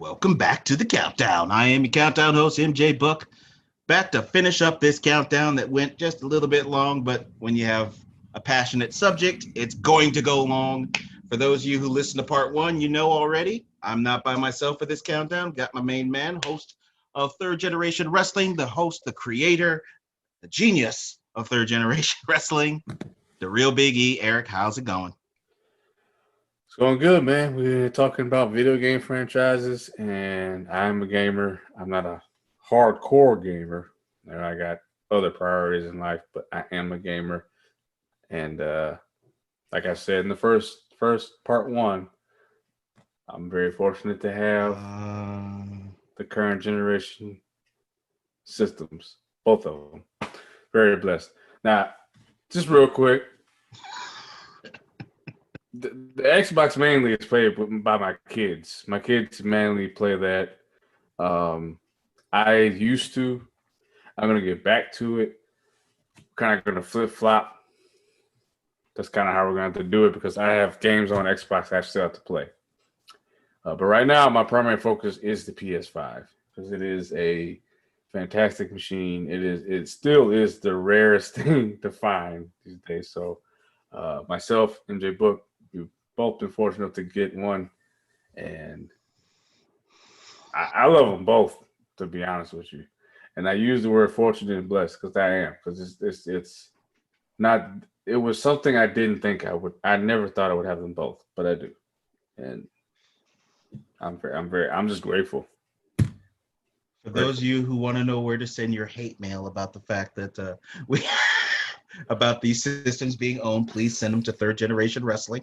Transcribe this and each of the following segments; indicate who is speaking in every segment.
Speaker 1: Welcome back to the countdown. I am your countdown host, MJ Book, back to finish up this countdown that went just a little bit long, but when you have a passionate subject, it's going to go long. For those of you who listen to part one, you know already, I'm not by myself for this countdown. Got my main man, host of Third Generation Wrestling, the host, the creator, the genius of Third Generation Wrestling, the real Big E. Eric, how's it going?
Speaker 2: It's going good, man. We're talking about video game franchises, and I'm a gamer. I'm not a hardcore gamer. I got other priorities in life, but I am a gamer. And like I said in the first part one, I'm very fortunate to have the current generation systems, both of them. Very blessed. Now, just real quick. The Xbox mainly is played by my kids. My kids mainly play that. I used to. I'm going to get back to it. Kind of going to flip-flop. That's kind of how we're going to have to do it because I have games on Xbox I still have to play. But right now, my primary focus is the PS5 because it is a fantastic machine. It still is the rarest thing to find these days. So myself, MJ Book, we've both been fortunate to get one, and I love them both, to be honest with you. And I use the word fortunate and blessed because I am, because it's not. It was something I didn't think I would. I never thought I would have them both, but I do, and I'm just grateful.
Speaker 1: For those of you who want to know where to send your hate mail about the fact that we. About these systems being owned, please send them to Third Generation Wrestling.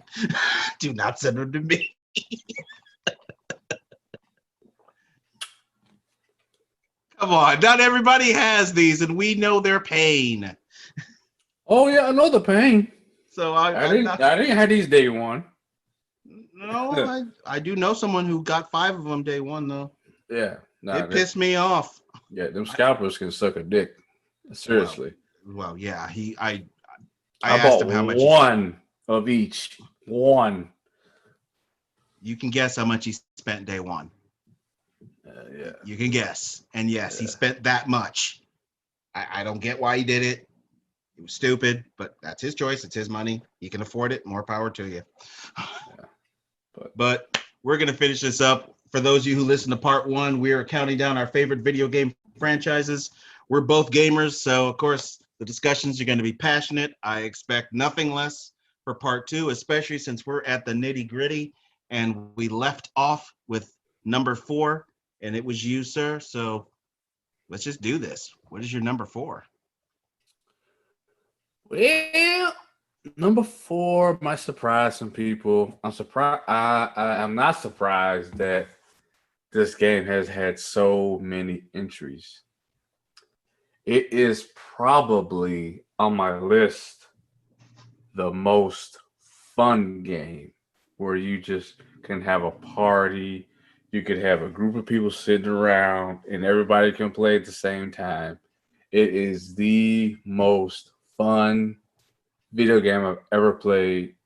Speaker 1: Do not send them to me. Come on, not everybody has these, and we know their pain.
Speaker 2: Oh yeah, I know the pain.
Speaker 1: So
Speaker 2: I didn't have these day one.
Speaker 1: No, I do know someone who got 5 of them day one though.
Speaker 2: Yeah,
Speaker 1: it pissed me off.
Speaker 2: Yeah, them scalpers can suck a dick. Seriously.
Speaker 1: Well, yeah, I
Speaker 2: asked him how much. One of each. One.
Speaker 1: You can guess how much he spent day one.
Speaker 2: Yeah.
Speaker 1: You can guess. And yes, he spent that much. I don't get why he did it. It was stupid, but that's his choice. It's his money. He can afford it. More power to you. But we're going to finish this up. For those of you who listen to part one, we are counting down our favorite video game franchises. We're both gamers, so of course, the discussions are going to be passionate. I expect nothing less for part two, especially since we're at the nitty gritty and we left off with number 4 and it was you, sir. So let's just do this. What is your number 4?
Speaker 2: Well, number 4 might surprise some people. I'm surprised. I'm not surprised that this game has had so many entries. It is probably on my list the most fun game where you just can have a party. You could have a group of people sitting around and everybody can play at the same time. It is the most fun video game I've ever played.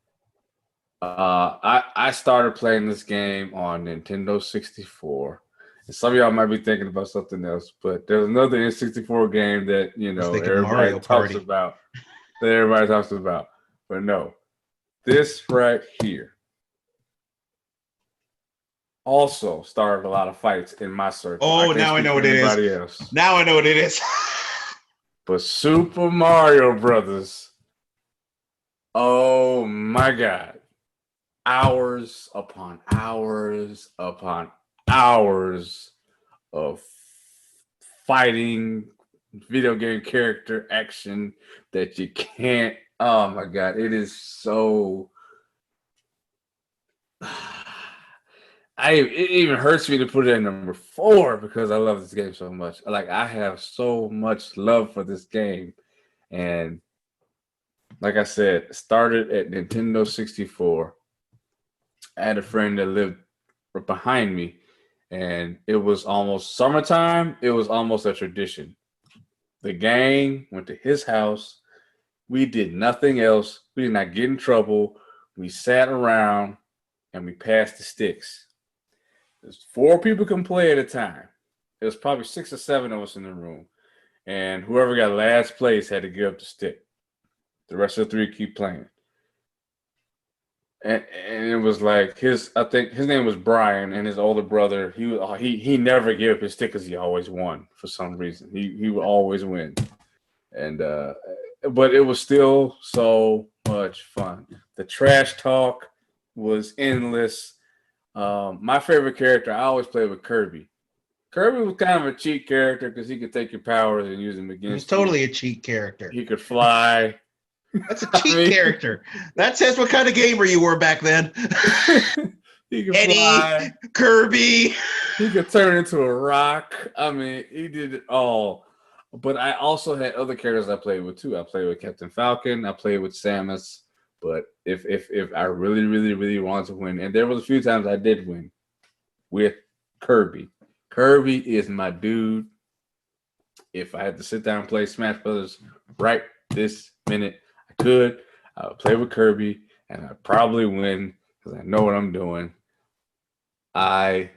Speaker 2: I started playing this game on Nintendo 64. Some of y'all might be thinking about something else, but there's another N64 game that everybody talks about. But no, this right here also started a lot of fights in my circle.
Speaker 1: Oh, now I know what it is. Now I know what it is.
Speaker 2: But Super Mario Brothers. Oh my God. Hours upon hours upon hours of fighting video game character action that you can't. Oh my God, it is so. It even hurts me to put it at number 4 because I love this game so much. Like, I have so much love for this game, and like I said, it started at Nintendo 64. I had a friend that lived right behind me, and it was almost summertime. It was almost a tradition. The gang went to his house. We did nothing else. We did not get in trouble. We sat around and we passed the sticks. There's 4 people can play at a time. There's probably 6 or 7 of us in the room. And whoever got last place had to give up the stick. The rest of the 3 keep playing. And it was like I think his name was Brian, and his older brother, he never gave up his stick because he always won for some reason. He would always win. And but it was still so much fun. The trash talk was endless. My favorite character, I always played with Kirby. Kirby was kind of a cheat character because he could take your powers and use them against you.
Speaker 1: He was totally a cheat character.
Speaker 2: He could fly.
Speaker 1: That's a cheat character. That says what kind of gamer you were back then.
Speaker 2: He could
Speaker 1: Eddie,
Speaker 2: fly.
Speaker 1: Kirby.
Speaker 2: He could turn into a rock. I mean, he did it all. But I also had other characters I played with too. I played with Captain Falcon. I played with Samus. But if I really, really, really wanted to win, and there was a few times I did win with Kirby. Kirby is my dude. If I had to sit down and play Smash Brothers right this minute, I could. I would play with Kirby, and I'd probably win because I know what I'm doing. I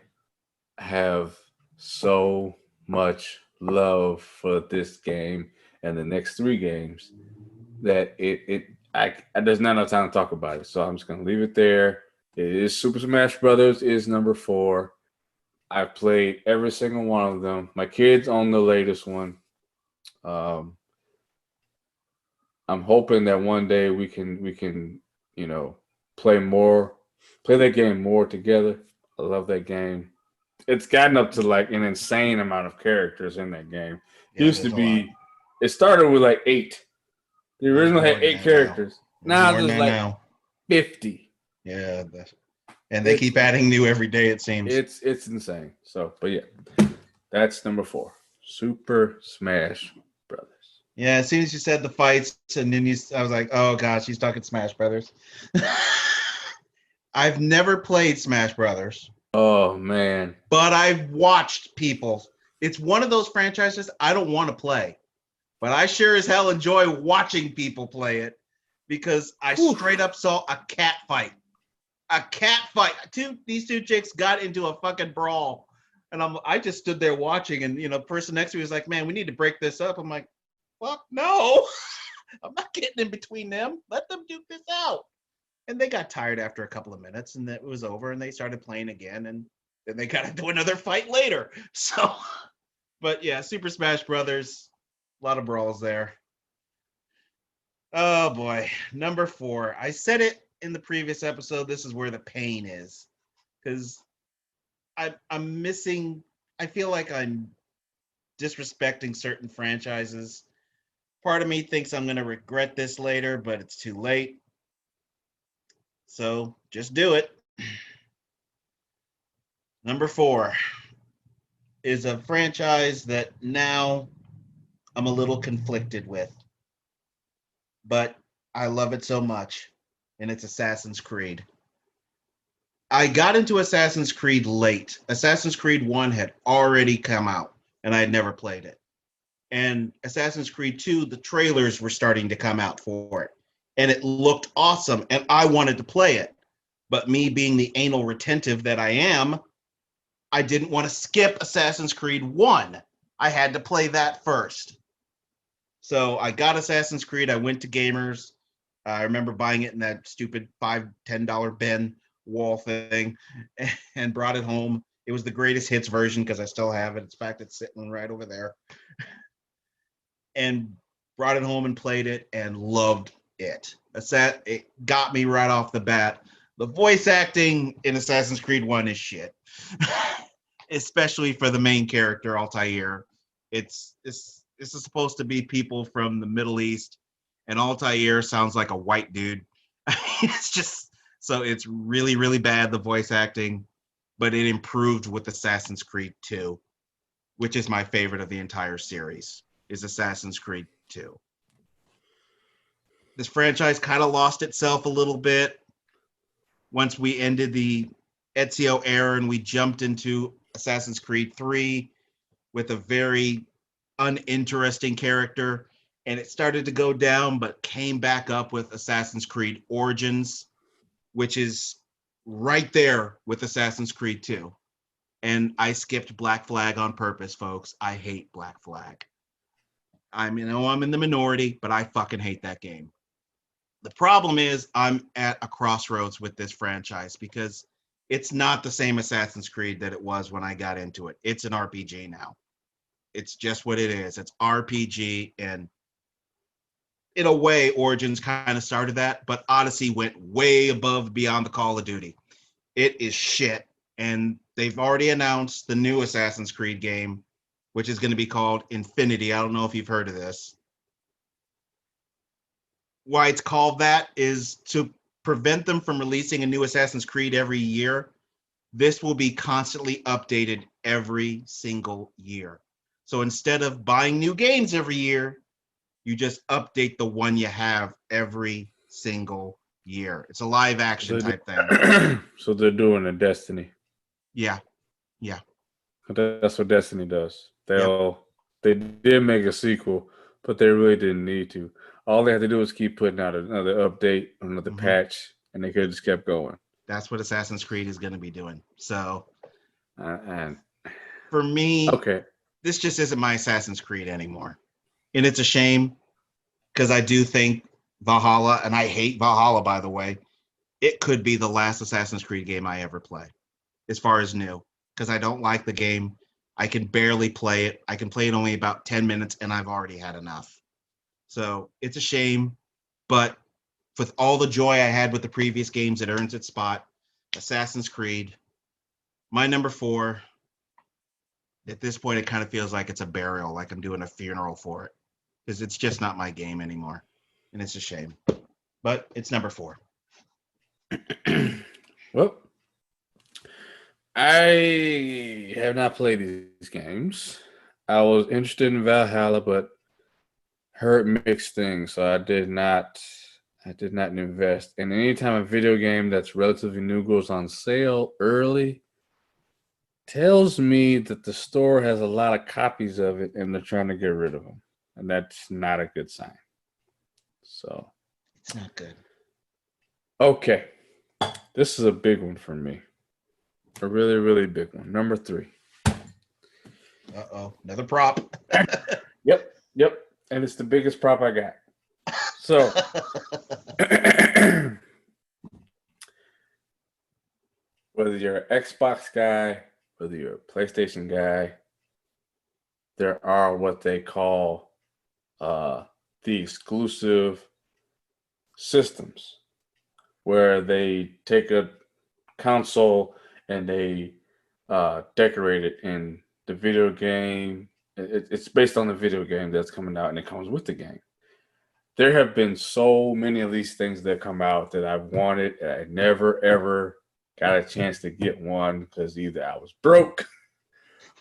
Speaker 2: have so much love for this game and the next 3 games that there's not enough time to talk about it. So I'm just gonna leave it there. It is Super Smash Brothers is number 4. I've played every single one of them. My kids own the latest one. I'm hoping that one day we can play that game more together. I love that game. It's gotten up to like an insane amount of characters in that game. It started with like 8. The original had 8 characters. Now there's like 50.
Speaker 1: Yeah, and they keep adding new every day, it seems.
Speaker 2: It's insane. So, but yeah, that's number 4. Super Smash Brothers.
Speaker 1: Yeah, as soon as you said the fights, and then I was like, oh gosh, he's talking Smash Brothers. I've never played Smash Brothers.
Speaker 2: Oh man.
Speaker 1: But I've watched people. It's one of those franchises I don't want to play, but I sure as hell enjoy watching people play it because I straight up saw a cat fight. These 2 chicks got into a fucking brawl, and I just stood there watching, and the person next to me was like, "Man, we need to break this up." I'm like, "Fuck no, I'm not getting in between them. Let them duke this out." And they got tired after a couple of minutes, and it was over, and they started playing again, and then they got into another fight later. So, but yeah, Super Smash Brothers, a lot of brawls there. Oh boy, number 4. I said it in the previous episode. This is where the pain is, because I'm missing. I feel like I'm disrespecting certain franchises. Part of me thinks I'm going to regret this later, but it's too late. So just do it. Number 4 is a franchise that now I'm a little conflicted with, but I love it so much, and it's Assassin's Creed. I got into Assassin's Creed late. Assassin's Creed 1 had already come out, and I had never played it. And Assassin's Creed 2, the trailers were starting to come out for it, and it looked awesome, and I wanted to play it. But me being the anal retentive that I am, I didn't want to skip Assassin's Creed 1. I had to play that first. So I got Assassin's Creed. I went to Gamers. I remember buying it in that stupid $5, $10 bin wall thing and brought it home. It was the greatest hits version because I still have it. In fact, it's sitting right over there. And brought it home and played it and loved it. It got me right off the bat. The voice acting in Assassin's Creed 1 is shit. Especially for the main character, Altair. This is supposed to be people from the Middle East, and Altair sounds like a white dude. It's just, so it's really, really bad, the voice acting, but it improved with Assassin's Creed 2, which is my favorite of the entire series, is Assassin's Creed 2. This franchise kind of lost itself a little bit once we ended the Ezio era and we jumped into Assassin's Creed 3 with a very uninteresting character, and it started to go down but came back up with Assassin's Creed Origins, which is right there with Assassin's Creed 2. And I skipped Black Flag on purpose, folks. I hate Black Flag. I'm in the minority, but I fucking hate that game. The problem is I'm at a crossroads with this franchise because it's not the same Assassin's Creed that it was when I got into it. It's an RPG now. It's just what it is. It's RPG, and in a way, Origins kind of started that, but Odyssey went way above beyond the Call of Duty. It is shit, and they've already announced the new Assassin's Creed game, which is going to be called Infinity. I don't know if you've heard of this. Why it's called that is to prevent them from releasing a new Assassin's Creed every year. This will be constantly updated every single year. So instead of buying new games every year, you just update the one you have every single year. It's a live action type thing.
Speaker 2: So they're doing a Destiny.
Speaker 1: Yeah.
Speaker 2: That's what Destiny does. They did make a sequel, but they really didn't need to. All they had to do was keep putting out another update, another patch, and they could have just kept going.
Speaker 1: That's what Assassin's Creed is going to be doing. So,
Speaker 2: and
Speaker 1: for me,
Speaker 2: okay,
Speaker 1: this just isn't my Assassin's Creed anymore. And it's a shame because I do think Valhalla, and I hate Valhalla, by the way, it could be the last Assassin's Creed game I ever play as far as new, because I don't like the game. I can barely play it. I can play it only about 10 minutes, and I've already had enough. So it's a shame, but with all the joy I had with the previous games, it earns its spot. Assassin's Creed, my number 4. At this point, it kind of feels like it's a burial, like I'm doing a funeral for it, because it's just not my game anymore, and it's a shame. But it's number 4.
Speaker 2: Well, I have not played these games. I was interested in Valhalla, but heard mixed things, so I did not invest. And anytime a video game that's relatively new goes on sale early, tells me that the store has a lot of copies of it and they're trying to get rid of them, and that's not a good sign. So
Speaker 1: it's not good.
Speaker 2: Okay, this is a big one for me. A really, really big one. Number 3.
Speaker 1: Another prop.
Speaker 2: Yep. And it's the biggest prop I got. So, whether you're an Xbox guy, whether you're a PlayStation guy, there are what they call the exclusive systems, where they take a console and they decorate it in the video game. It's based on the video game that's coming out, and it comes with the game. There have been so many of these things that come out that I've wanted, and I never, ever got a chance to get one because either I was broke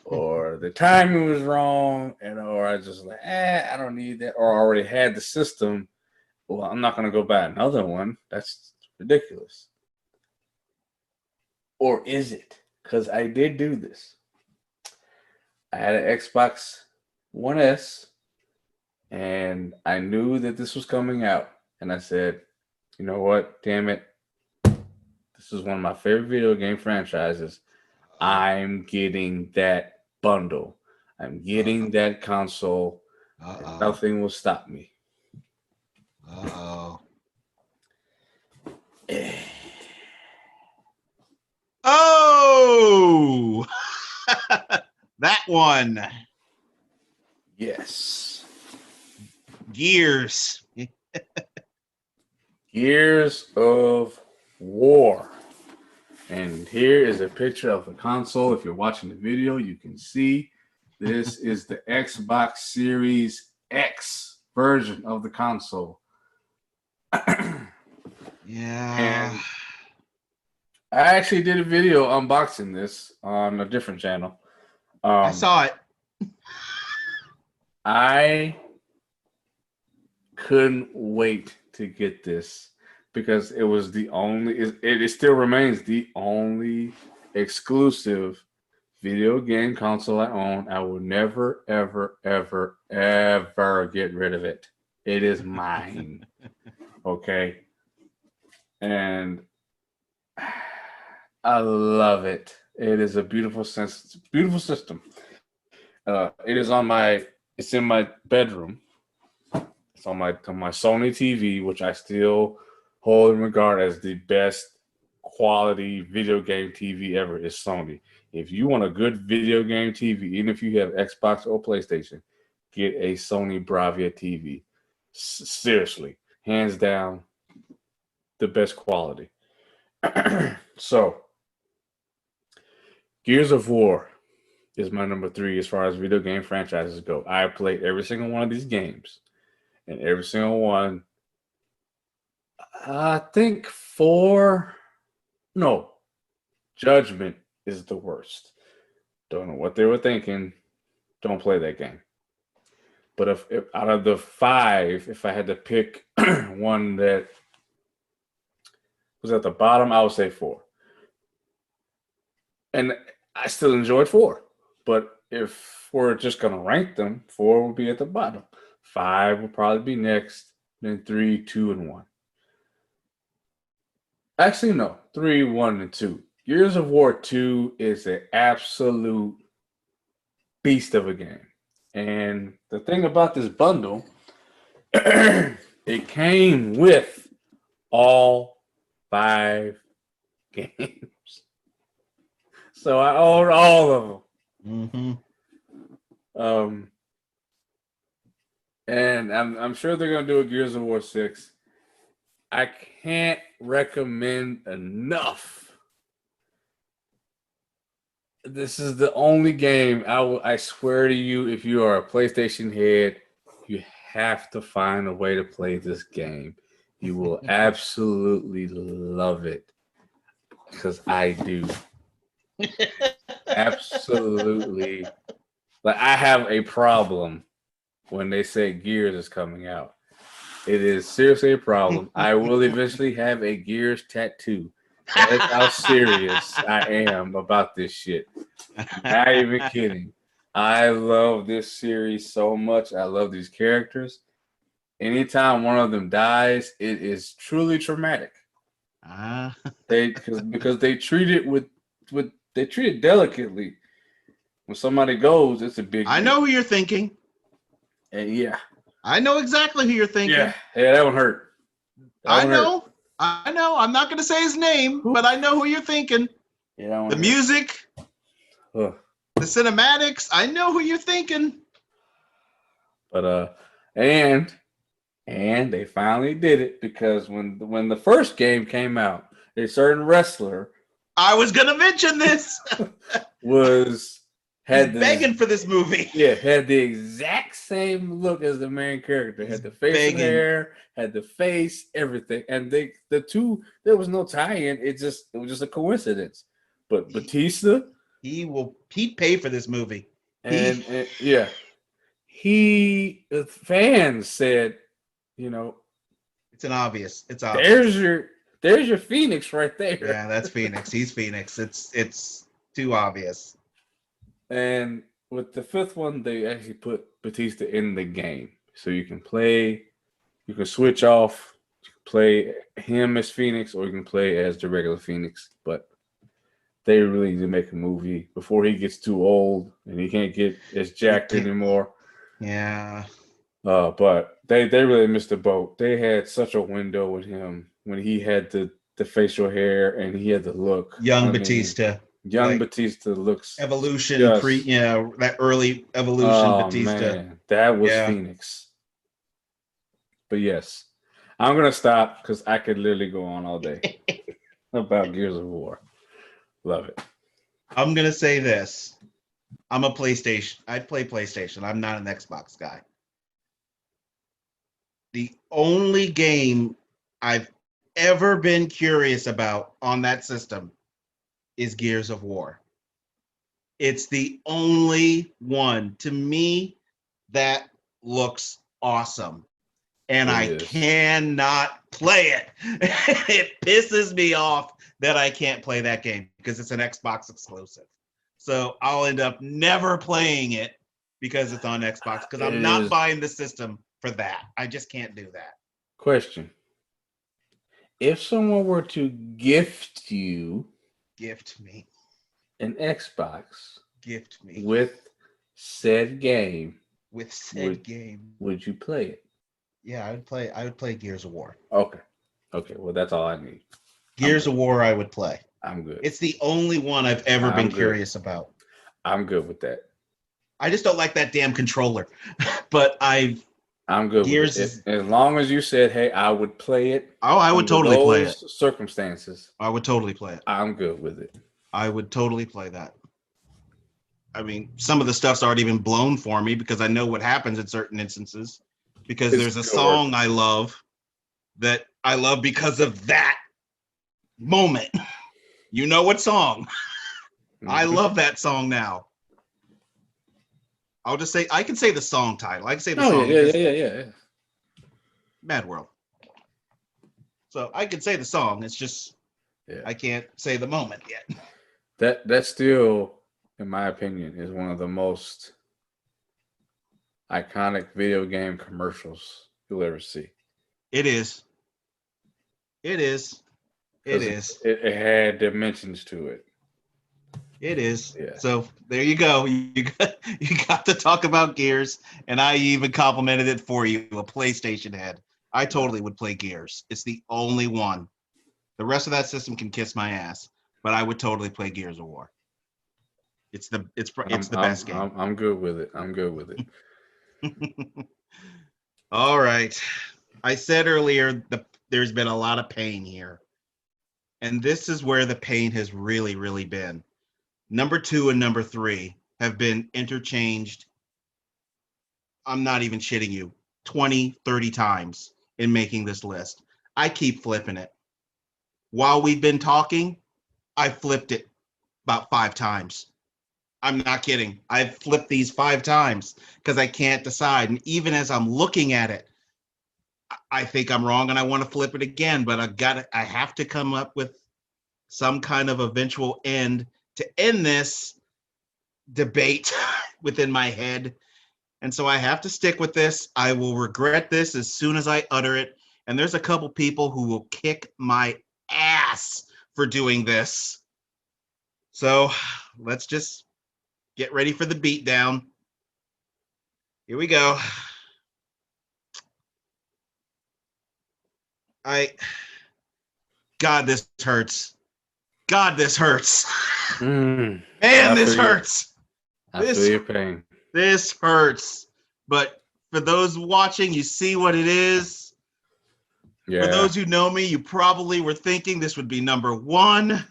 Speaker 2: or the timing was wrong, or I just like, I don't need that, or I already had the system. Well, I'm not going to go buy another one. That's ridiculous. Or is it? Because I did do this. I had an Xbox One S, and I knew that this was coming out. And I said, you know what? Damn it. This is one of my favorite video game franchises. I'm getting that bundle. I'm getting that console. And nothing will stop me.
Speaker 1: Oh, that one.
Speaker 2: Yes.
Speaker 1: Gears.
Speaker 2: Gears of War. And here is a picture of the console. If you're watching the video, you can see this is the Xbox Series X version of the console.
Speaker 1: Yeah.
Speaker 2: And I actually did a video unboxing this on a different channel.
Speaker 1: I saw it.
Speaker 2: I couldn't wait to get this because it was the only, it still remains the only exclusive video game console I own. I will never, ever, ever, ever get rid of it. It is mine. Okay. And I love it. It is a beautiful system. It's in my bedroom. It's on my Sony TV, which I still hold and regard as the best quality video game TV ever. Is Sony. If you want a good video game TV, even if you have Xbox or PlayStation, get a Sony Bravia TV. Seriously, hands down, the best quality. So, Gears of War is my number 3 as far as video game franchises go. I played every single one of these games, and every single one, I think 4. No, Judgment is the worst. Don't know what they were thinking. Don't play that game. But if out of the 5, if I had to pick one that was at the bottom, I would say 4. And I still enjoyed 4. But if we're just going to rank them, 4 would be at the bottom. 5 would probably be next. Then 3, 2, and 1. Actually, no. 3, 1, and 2. Gears of War 2 is an absolute beast of a game. And the thing about this bundle, it came with all 5 games. So I own all of them.
Speaker 1: Mm-hmm.
Speaker 2: And I'm sure they're going to do a Gears of War 6. I can't recommend enough. This is the only game I swear to you, if you are a PlayStation head, you have to find a way to play this game. You will absolutely love it. Because I do. Absolutely. Like, I have a problem when they say Gears is coming out. It is seriously a problem. I will eventually have a Gears tattoo. That's how serious I am about this shit. Not even kidding. I love this series so much. I love these characters. Anytime one of them dies, it is truly traumatic. Because they treat it delicately. When somebody goes, it's a big
Speaker 1: I know who you're thinking.
Speaker 2: And yeah.
Speaker 1: I know exactly who you're thinking.
Speaker 2: Yeah, that one hurt.
Speaker 1: I know. I'm not going to say his name, but I know who you're thinking.
Speaker 2: Yeah,
Speaker 1: the music, the cinematics. I know who you're thinking.
Speaker 2: But and they finally did it, because when the first game came out, a certain wrestler,
Speaker 1: I was going to mention this,
Speaker 2: had
Speaker 1: begging for this movie.
Speaker 2: Yeah, had the exact same look as the main character. Had the facial hair, had the face, everything. And there was no tie-in. It was just a coincidence. But Batista,
Speaker 1: he'd pay for this movie.
Speaker 2: And yeah, the fans said,
Speaker 1: it's obvious.
Speaker 2: There's your Phoenix right there.
Speaker 1: Yeah, that's Phoenix. He's Phoenix. It's too obvious.
Speaker 2: And with the 5th one, they actually put Batista in the game. So you can switch off, play him as Phoenix, or you can play as the regular Phoenix. But they really need to make a movie before he gets too old and he can't get as jacked anymore.
Speaker 1: Yeah.
Speaker 2: But they really missed the boat. They had such a window with him when he had the facial hair and he had the look.
Speaker 1: Batista.
Speaker 2: Batista looks
Speaker 1: evolution, that early evolution Batista.
Speaker 2: Man, that was Phoenix. But yes, I'm gonna stop because I could literally go on all day about Gears of War. Love it.
Speaker 1: I'm gonna say this. I'm a PlayStation. I play PlayStation. I'm not an Xbox guy. The only game I've ever been curious about on that system is Gears of War. It's the only one to me that looks awesome. And I cannot play it. It pisses me off that I can't play that game because it's an Xbox exclusive. So I'll end up never playing it because it's on Xbox, because I'm not buying the system for that. I just can't do that.
Speaker 2: Question. If someone were to gift me an Xbox
Speaker 1: gift me
Speaker 2: with said game,
Speaker 1: with said game,
Speaker 2: would you play it?
Speaker 1: Yeah, I would play Gears of War.
Speaker 2: Okay. Well, that's all I need.
Speaker 1: Gears of War, I would play.
Speaker 2: I'm good.
Speaker 1: It's the only one I've ever been curious about.
Speaker 2: I'm good with that.
Speaker 1: I just don't like that damn controller. But
Speaker 2: I'm good
Speaker 1: Gears
Speaker 2: with it. As long as you said, hey, I would play it.
Speaker 1: Oh, I would totally play it.
Speaker 2: Circumstances.
Speaker 1: I would totally play it.
Speaker 2: I'm good with it.
Speaker 1: I would totally play that. I mean, some of the stuff's already been blown for me because I know what happens in certain instances. Because there's a song I love that I love because of that moment. You know what song? I love that song now. I'll just say, I can say the song title. I can say the song.
Speaker 2: Yeah.
Speaker 1: Mad World. So I can say the song. It's just, I can't say the moment yet.
Speaker 2: That still, in my opinion, is one of the most iconic video game commercials you'll ever see.
Speaker 1: It is. It
Speaker 2: had dimensions to it.
Speaker 1: It is.
Speaker 2: Yeah.
Speaker 1: So there you go. You got to talk about Gears, and I even complimented it for you, a PlayStation head. I totally would play Gears. It's the only one. The rest of that system can kiss my ass, but I would totally play Gears of War. It's the best game.
Speaker 2: I'm good with it.
Speaker 1: All right. I said earlier there's been a lot of pain here. And this is where the pain has really, really been. Number 2 and number 3 have been interchanged. I'm not even shitting you. 20, 30 times in making this list. I keep flipping it. While we've been talking, I flipped it about 5 times. I'm not kidding. I've flipped these 5 times because I can't decide. And even as I'm looking at it, I think I'm wrong and I want to flip it again, but I have to come up with some kind of eventual end to end this debate within my head. And so I have to stick with this. I will regret this as soon as I utter it. And there's a couple people who will kick my ass for doing this. So let's just get ready for the beatdown. Here we go. God, this hurts. Man, this hurts.
Speaker 2: I feel your pain.
Speaker 1: This hurts. But for those watching, you see what it is. Yeah. For those who know me, you probably were thinking this would be number 1.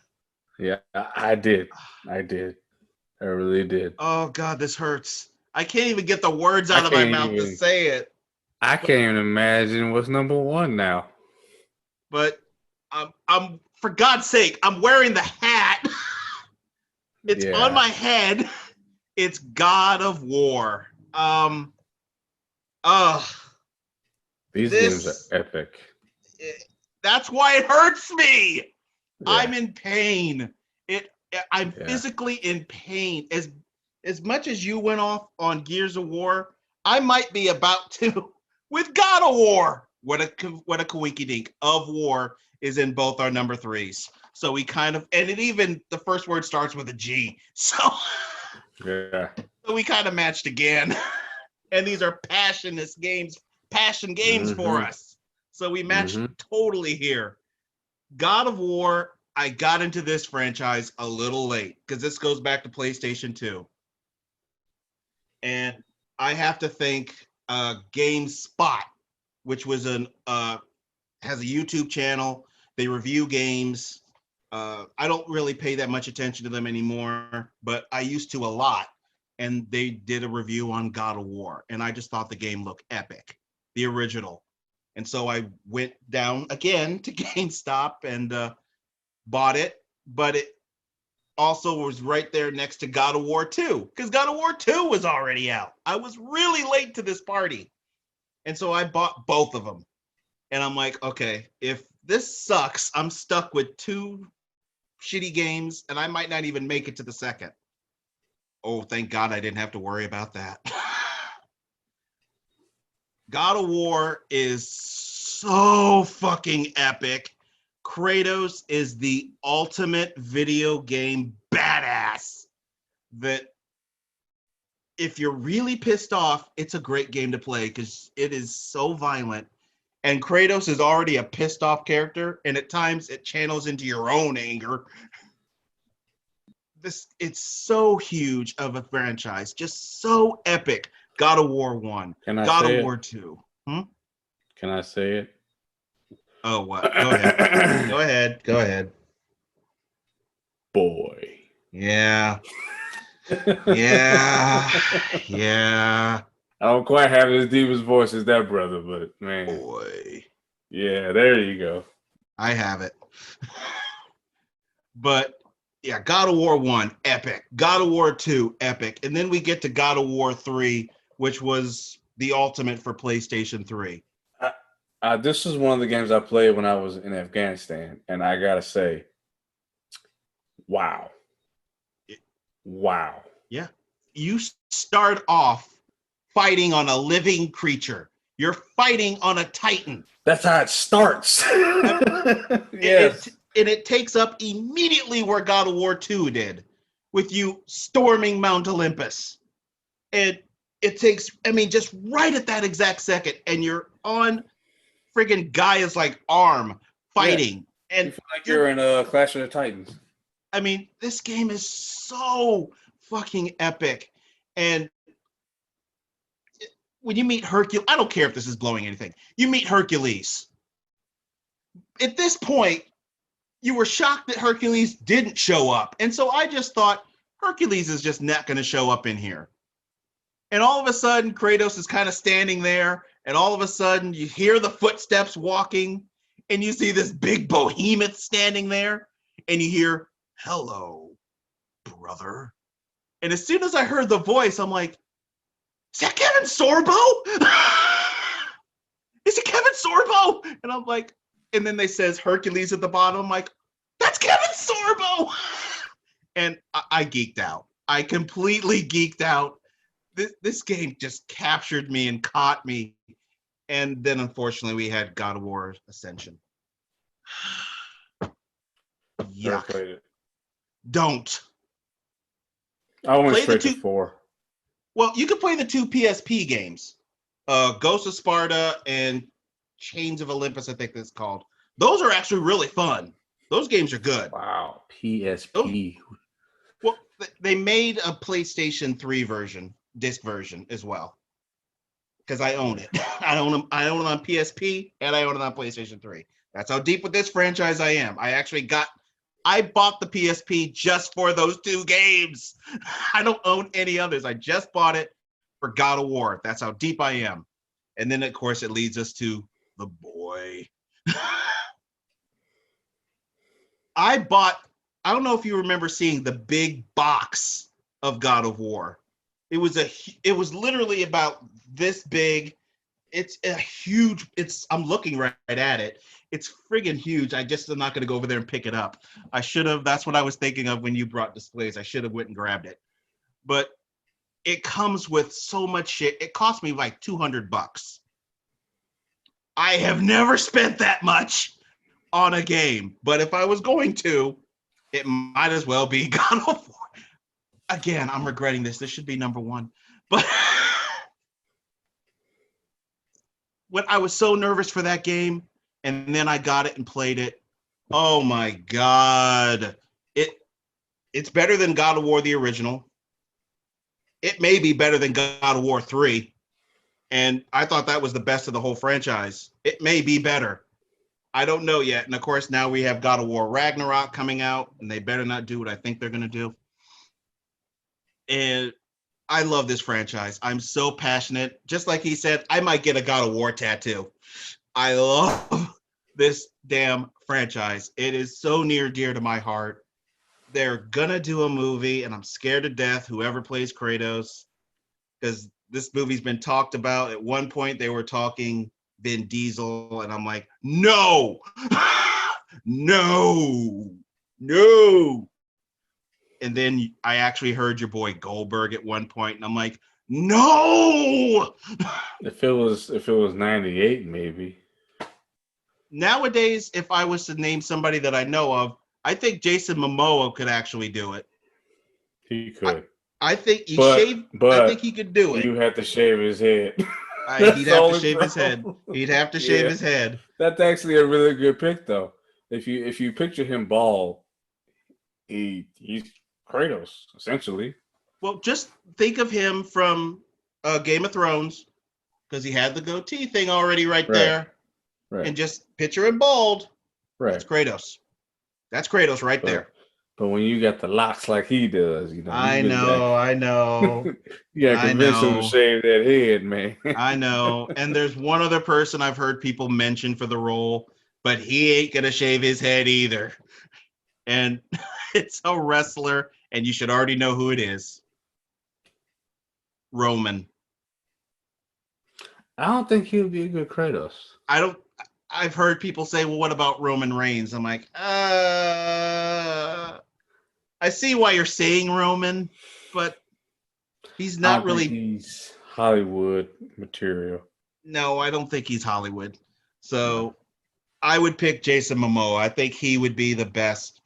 Speaker 2: Yeah, I did. I really did.
Speaker 1: Oh, God, this hurts. I can't even get the words out of my mouth to say it.
Speaker 2: I can't even imagine what's number 1 now.
Speaker 1: But I'm for God's sake, I'm wearing the hat. It's on my head. It's God of War.
Speaker 2: These games are epic.
Speaker 1: That's why it hurts me. Yeah. I'm in pain. I'm physically in pain. As much as you went off on Gears of War, I might be about to with God of War. What a coinky-dink. Of War is in both our number 3s. So we kind of, and it even, the first word starts with a G. So, so we kind of matched again. And these are passion games for us. So we matched totally here. God of War, I got into this franchise a little late because this goes back to PlayStation 2. And I have to thank GameSpot, which was has a YouTube channel. They review games. I don't really pay that much attention to them anymore, but I used to a lot. And they did a review on God of War, and I just thought the game looked epic, the original. And so I went down again to GameStop and bought it, but it also was right there next to God of War 2, because God of War 2 was already out. I was really late to this party. And so I bought both of them. And I'm like, okay, if this sucks, I'm stuck with 2 shitty games, and I might not even make it to the second. Oh, thank God I didn't have to worry about that. God of War is so fucking epic. Kratos is the ultimate video game badass. that if you're really pissed off, it's a great game to play because it is so violent. And Kratos is already a pissed off character, and at times it channels into your own anger. It's so huge of a franchise, just so epic. God of War 1, God of War 2.
Speaker 2: Can I say it?
Speaker 1: Oh, what? Go ahead. Go ahead.
Speaker 2: Boy.
Speaker 1: Yeah. Yeah.
Speaker 2: I don't quite have as deep as voice as that brother, but man.
Speaker 1: Boy.
Speaker 2: Yeah, there you go.
Speaker 1: I have it. But yeah, God of War 1, epic. God of War 2, epic. And then we get to God of War 3, which was the ultimate for PlayStation 3.
Speaker 2: This is one of the games I played when I was in Afghanistan, and I gotta say, wow. Wow.
Speaker 1: Yeah. You start off fighting on a living creature. You're fighting on a Titan.
Speaker 2: That's how it starts. Yes.
Speaker 1: It takes up immediately where God of War 2 did, with you storming Mount Olympus. And it takes, just right at that exact second, and you're on friggin' Gaia's arm fighting. Yeah. And
Speaker 2: you feel like you're in a Clash of the Titans.
Speaker 1: This game is so fucking epic. And when you meet Hercules, I don't care if this is blowing anything. You meet Hercules. At this point, you were shocked that Hercules didn't show up. And so I just thought, Hercules is just not going to show up in here. And all of a sudden, Kratos is kind of standing there. And all of a sudden, you hear the footsteps walking. And you see this big behemoth standing there. And you hear, "Hello, brother." And as soon as I heard the voice, I'm like, is that Kevin Sorbo? Is it Kevin Sorbo? And I'm like, and then they says Hercules at the bottom. I'm like, that's Kevin Sorbo. And I geeked out. I completely geeked out. This game just captured me and caught me. And then unfortunately we had God of War Ascension. Yuck. Don't.
Speaker 2: I went straight to 4.
Speaker 1: Well, you could play the 2 PSP games. Ghost of Sparta and Chains of Olympus, I think that's called. Those are actually really fun. Those games are good.
Speaker 2: Wow, PSP.
Speaker 1: Well, they made a PlayStation 3 version, disc version as well. Because I own it. I own it on PSP and I own it on PlayStation 3. That's how deep with this franchise I am. I bought the PSP just for those 2 games. I don't own any others. I just bought it for God of War. That's how deep I am. And then, of course, it leads us to the boy. I don't know if you remember seeing the big box of God of War. It was literally about this big. It's a huge, I'm looking right at it. It's friggin' huge. I'm not going to go over there and pick it up. I should have. That's what I was thinking of when you brought displays. I should have went and grabbed it. But it comes with so much shit. It cost me like $200. I have never spent that much on a game. But if I was going to, it might as well be God of War. Again, I'm regretting this. This should be number 1. But when I was so nervous for that game, and then I got it and played it. Oh my God. It's better than God of War, the original. It may be better than God of War 3. And I thought that was the best of the whole franchise. It may be better. I don't know yet. And of course, now we have God of War Ragnarok coming out, and they better not do what I think they're going to do. And I love this franchise. I'm so passionate. Just like he said, I might get a God of War tattoo. I love this damn franchise. It is so near dear to my heart. They're gonna do a movie, and I'm scared to death whoever plays Kratos, because this movie's been talked about. At one point, they were talking Vin Diesel, and I'm like, no, no. And then I actually heard your boy Goldberg at one point, and I'm like, no.
Speaker 2: If it was 98, maybe.
Speaker 1: Nowadays, if I was to name somebody that I know of, I think Jason Momoa could actually do it.
Speaker 2: He could.
Speaker 1: I think I
Speaker 2: But
Speaker 1: think he could do it.
Speaker 2: you have to shave his head.
Speaker 1: He'd have to shave his head. He'd have to shave his head.
Speaker 2: That's actually a really good pick, though. If you picture him bald, he's Kratos essentially.
Speaker 1: Well, just think of him from Game of Thrones, because he had the goatee thing already right there.
Speaker 2: Right.
Speaker 1: And just picture him bald.
Speaker 2: Right.
Speaker 1: That's Kratos. That's Kratos right there.
Speaker 2: But when you got the locks like he does, you know.
Speaker 1: I know.
Speaker 2: You gotta convince him to shave that head, man.
Speaker 1: I know. And there's one other person I've heard people mention for the role, but he ain't gonna shave his head either. And it's a wrestler, and you should already know who it is. Roman.
Speaker 2: I don't think he would be a good Kratos.
Speaker 1: I've heard people say, well, what about Roman Reigns? I'm like, I see why you're saying Roman, but he's not really.
Speaker 2: He's Hollywood material.
Speaker 1: No, I don't think he's Hollywood. So I would pick Jason Momoa. I think he would be the best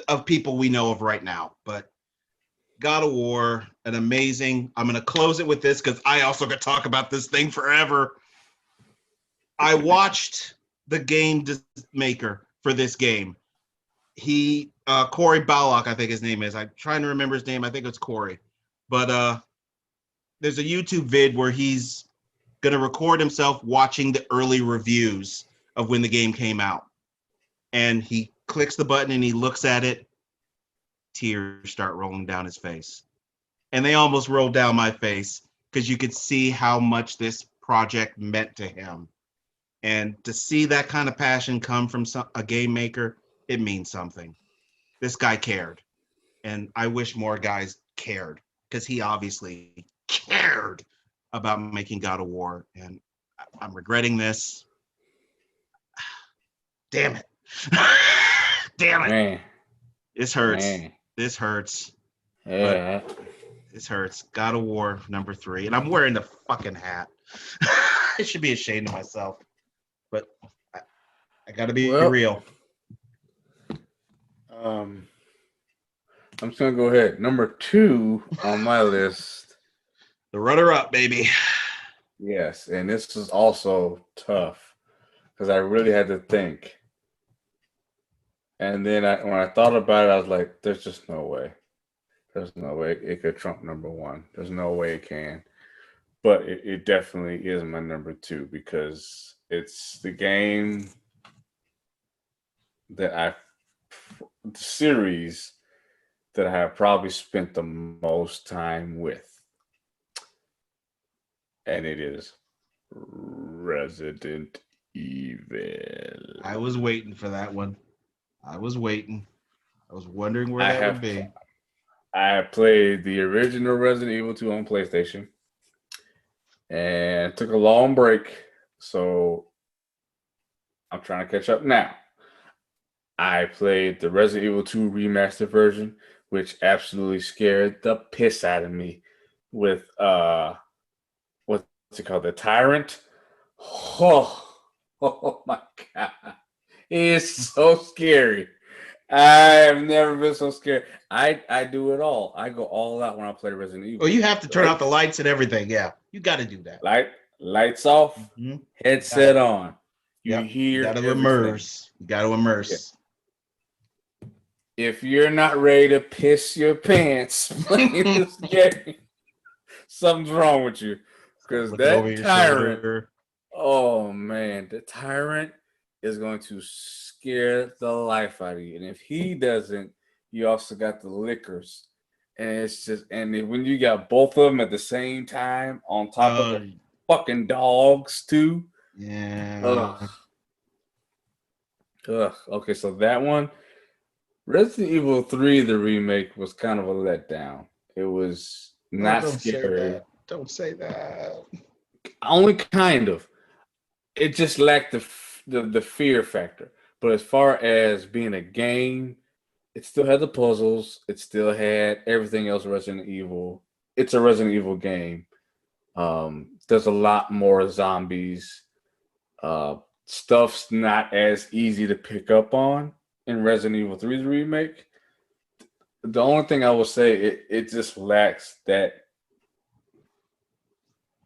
Speaker 1: of people we know of right now. But God of War, an amazing. I'm going to close it with this because I also could talk about this thing forever. I watched the game maker for this game. He, Corey Ballock, I think his name is. I'm trying to remember his name. I think it's Corey. But there's a YouTube vid where he's going to record himself watching the early reviews of when the game came out. And he clicks the button and he looks at it. Tears start rolling down his face. And they almost rolled down my face because you could see how much this project meant to him. And to see that kind of passion come from a game maker, it means something. This guy cared. And I wish more guys cared, because he obviously cared about making God of War. And I'm regretting this. Damn it. Damn it.
Speaker 2: Man.
Speaker 1: This hurts.
Speaker 2: Man.
Speaker 1: This hurts.
Speaker 2: Yeah.
Speaker 1: This hurts. God of War number 3. And I'm wearing the fucking hat. I should be ashamed of myself. But I got to be real.
Speaker 2: I'm just going to go ahead. Number 2 on my list.
Speaker 1: The runner-up, baby.
Speaker 2: Yes, and this is also tough because I really had to think. And then when I thought about it, I was like, there's just no way. There's no way it could trump number 1. There's no way it can. But it definitely is my number 2 because it's the game the series that I have probably spent the most time with. And it is Resident Evil.
Speaker 1: I was waiting for that one. I was waiting. I was wondering where that would be.
Speaker 2: I have played the original Resident Evil 2 on PlayStation and took a long break. So I'm trying to catch up now. I played the Resident Evil 2 remastered version, which absolutely scared the piss out of me with what's it called? The Tyrant. Oh my God. It's so scary. I have never been so scared. I do it all. I go all out when I play Resident Evil.
Speaker 1: Oh, you have to turn out the lights and everything. Yeah, you got to do that.
Speaker 2: Lights off, headset on. You hear.
Speaker 1: You got to immerse. You got to immerse.
Speaker 2: Yeah. If you're not ready to piss your pants playing this game, something's wrong with you. Because that Tyrant, oh man, the Tyrant is going to scare the life out of you. And if he doesn't, you also got the Lickers. And it's just, and when you got both of them at the same time on top of the fucking dogs too.
Speaker 1: Yeah.
Speaker 2: Ugh. Okay, so that one, Resident Evil 3, the remake, was kind of a letdown. It was not scary.
Speaker 1: Don't say that.
Speaker 2: Only kind of. It just lacked the fear factor. But as far as being a game, it still had the puzzles. It still had everything else Resident Evil. It's a Resident Evil game. There's a lot more zombies. Stuff's not as easy to pick up on in Resident Evil 3 the remake. The only thing I will say, it just lacks that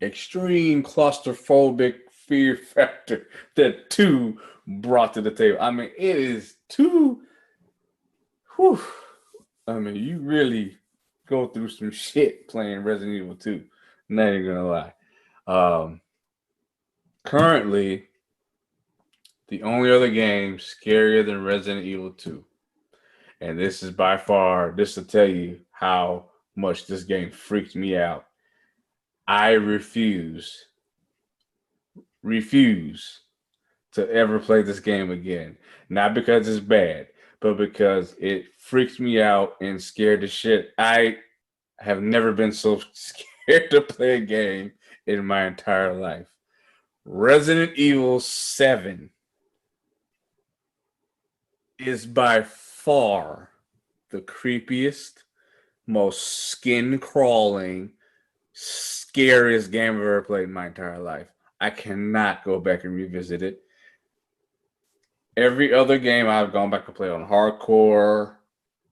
Speaker 2: extreme claustrophobic fear factor that 2 brought to the table. I mean, it is 2. Whew, I mean, you really go through some shit playing Resident Evil 2. Not even gonna lie. Currently, the only other game scarier than Resident Evil 2, and this is by far, this will tell you how much this game freaked me out. I refuse to ever play this game again. Not because it's bad, but because it freaked me out and scared the shit. I have never been so scared to play a game in my entire life. Resident Evil 7 is by far the creepiest, most skin-crawling, scariest game I've ever played in my entire life. I cannot go back and revisit it. Every other game I've gone back and played on hardcore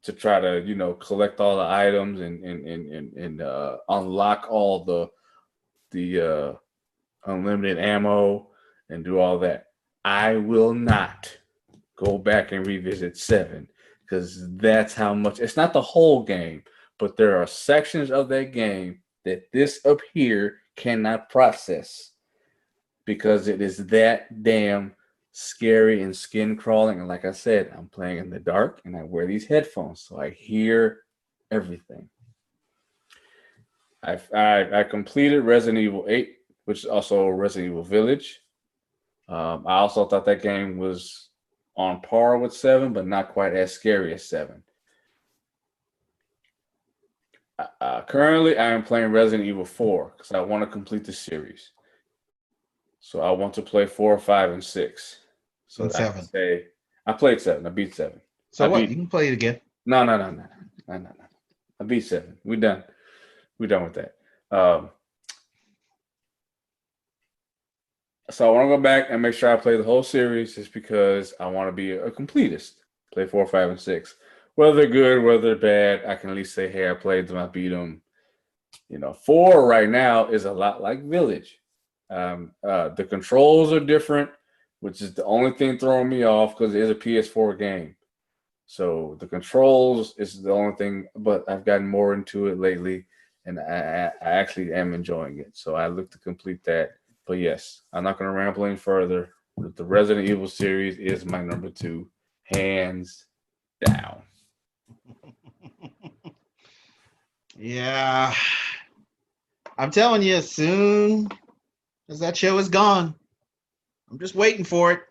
Speaker 2: to try to, collect all the items and unlock all the unlimited ammo and do all that. I will not go back and revisit 7 because that's how much. It's not the whole game, but there are sections of that game that this up here cannot process because it is that damn scary and skin crawling. And like I said, I'm playing in the dark and I wear these headphones so I hear everything. I completed Resident Evil 8, which is also Resident Evil Village. I also thought that game was on par with 7, but not quite as scary as 7. Currently, I am playing Resident Evil 4 because I want to complete the series. So I want to play 4, 5, and 6. So
Speaker 1: and 7.
Speaker 2: I played 7. I beat 7.
Speaker 1: So what? You can play it again.
Speaker 2: No. I beat 7. We're done with that. So I want to go back and make sure I play the whole series just because I want to be a completist. Play 4, 5, and 6. Whether they're good, whether they're bad, I can at least say, hey, I played them, I beat them. 4 right now is a lot like Village. The controls are different, which is the only thing throwing me off because it is a PS4 game. So the controls is the only thing, but I've gotten more into it lately, and I actually am enjoying it. So I look to complete that. But yes, I'm not going to ramble any further. The Resident Evil series is my number 2, hands down.
Speaker 1: Yeah. I'm telling you, as soon as that show is gone, I'm just waiting for it.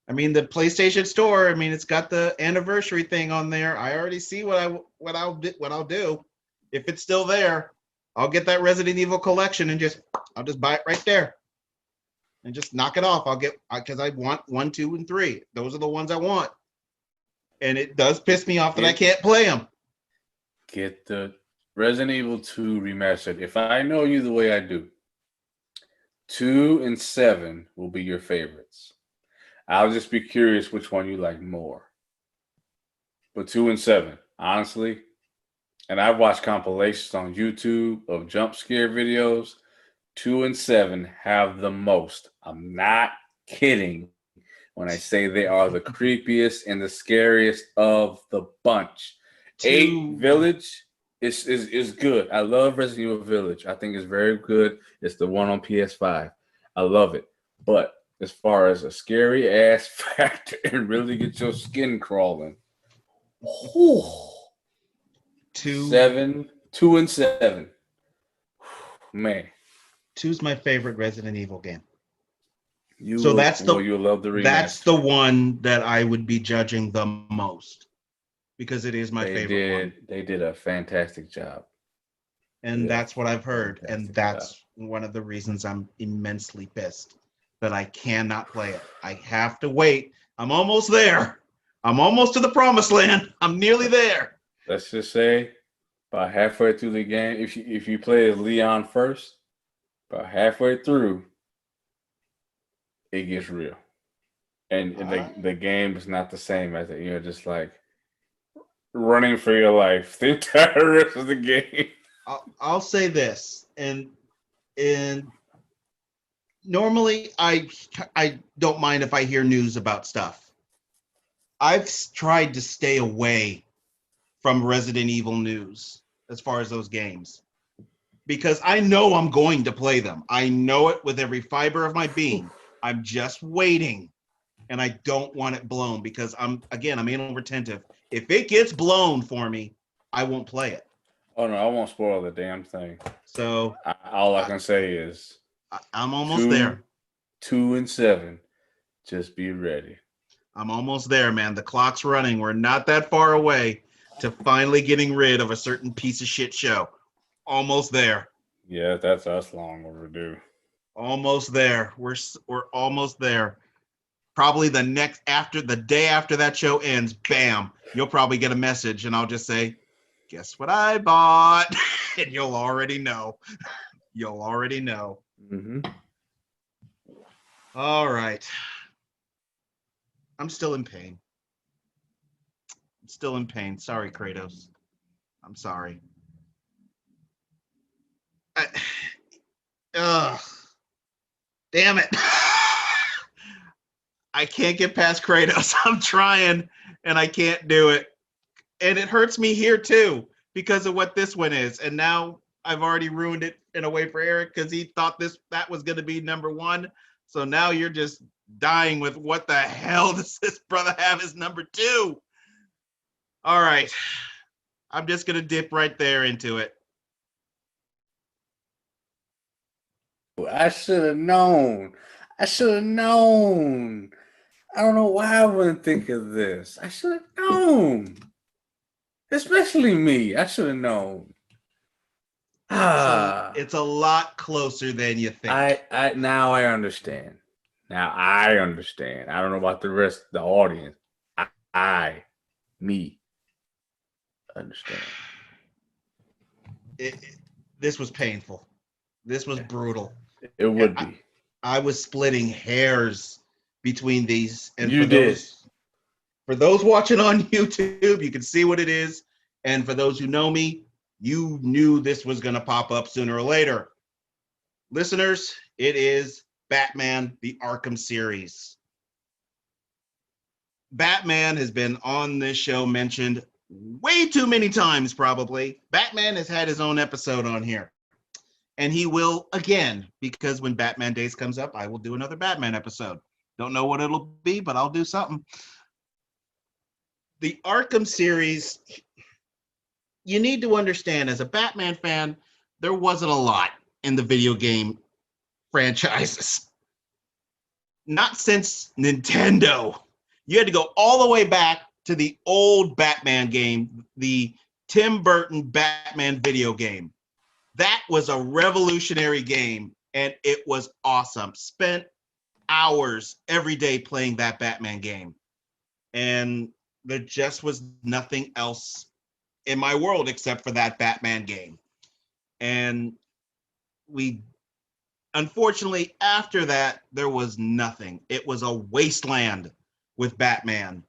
Speaker 1: I mean, the PlayStation Store, it's got the anniversary thing on there. I already see what I'll do. If it's still there, I'll get that Resident Evil collection and I'll just buy it right there and just knock it off. Because I want 1, 2, and 3. Those are the ones I want. And it does piss me off that I can't play them.
Speaker 2: Get the Resident Evil 2 remastered. If I know you the way I do, 2 and 7 will be your favorites. I'll just be curious which one you like more. But 2 and 7, honestly, and I've watched compilations on YouTube of jump scare videos. 2 and 7 have the most. I'm not kidding when I say they are the creepiest and the scariest of the bunch. 8 Village is good. I love Resident Evil Village. I think it's very good. It's the one on PS5. I love it. But as far as a scary ass factor and really get your skin crawling, 2 and 7. Man.
Speaker 1: 2's my favorite Resident Evil game.
Speaker 2: You'll love the remaster.
Speaker 1: That's the one that I would be judging the most because it is my favorite one.
Speaker 2: They did a fantastic job.
Speaker 1: And that's what I've heard. And that's one of the reasons I'm immensely pissed that I cannot play it. I have to wait. I'm almost there. I'm almost to the promised land. I'm nearly there.
Speaker 2: Let's just say about halfway through the game, if you play as Leon first, about halfway through, it gets real. And the game is not the same as it. Just like running for your life the entire rest of the game.
Speaker 1: I'll say this, and normally I don't mind if I hear news about stuff. I've tried to stay away from Resident Evil news as far as those games because I know I'm going to play them. I know it with every fiber of my being. I'm just waiting, and I don't want it blown because I'm anal retentive. If it gets blown for me, I won't play it.
Speaker 2: Oh no, I won't spoil the damn thing.
Speaker 1: So
Speaker 2: all I can say is
Speaker 1: I'm almost there.
Speaker 2: 2 and 7. Just be ready.
Speaker 1: I'm almost there, man. The clock's running. We're not that far away to finally getting rid of a certain piece of shit show. Almost there.
Speaker 2: Yeah, that's us long overdue.
Speaker 1: Almost there. We're almost there. Probably the day after that show ends, bam, you'll probably get a message and I'll just say, guess what I bought? And you'll already know. You'll already know.
Speaker 2: Mm-hmm.
Speaker 1: All right. I'm still in pain. Still in pain. Sorry, Kratos. I'm sorry. Damn it. I can't get past Kratos. I'm trying and I can't do it. And it hurts me here too because of what this one is. And now I've already ruined it in a way for Eric because he thought that was going to be number one. So now you're just dying with what the hell does this brother have as number two? All right. I'm just going to dip right there into it.
Speaker 2: I should have known. I don't know why I wouldn't think of this. I should have known. Especially me. I should have known.
Speaker 1: So it's a lot closer than you think.
Speaker 2: Now I understand. I don't know about the rest of the audience. Me understand.
Speaker 1: This was painful. This was brutal.
Speaker 2: It would be.
Speaker 1: I was splitting hairs between these. And for those watching on YouTube, you can see what it is. And for those who know me, you knew this was going to pop up sooner or later. Listeners, it is Batman, the Arkham series. Batman has been on this show mentioned way too many times, probably. Batman has had his own episode on here. And he will again, because when Batman Days comes up, I will do another Batman episode. Don't know what it'll be, but I'll do something. The Arkham series, you need to understand, as a Batman fan, there wasn't a lot in the video game franchises. Not since Nintendo. You had to go all the way back to the old Batman game, the Tim Burton Batman video game. That was a revolutionary game, and it was awesome. Spent hours every day playing that Batman game. And there just was nothing else in my world except for that Batman game. And unfortunately, after that, there was nothing. It was a wasteland with Batman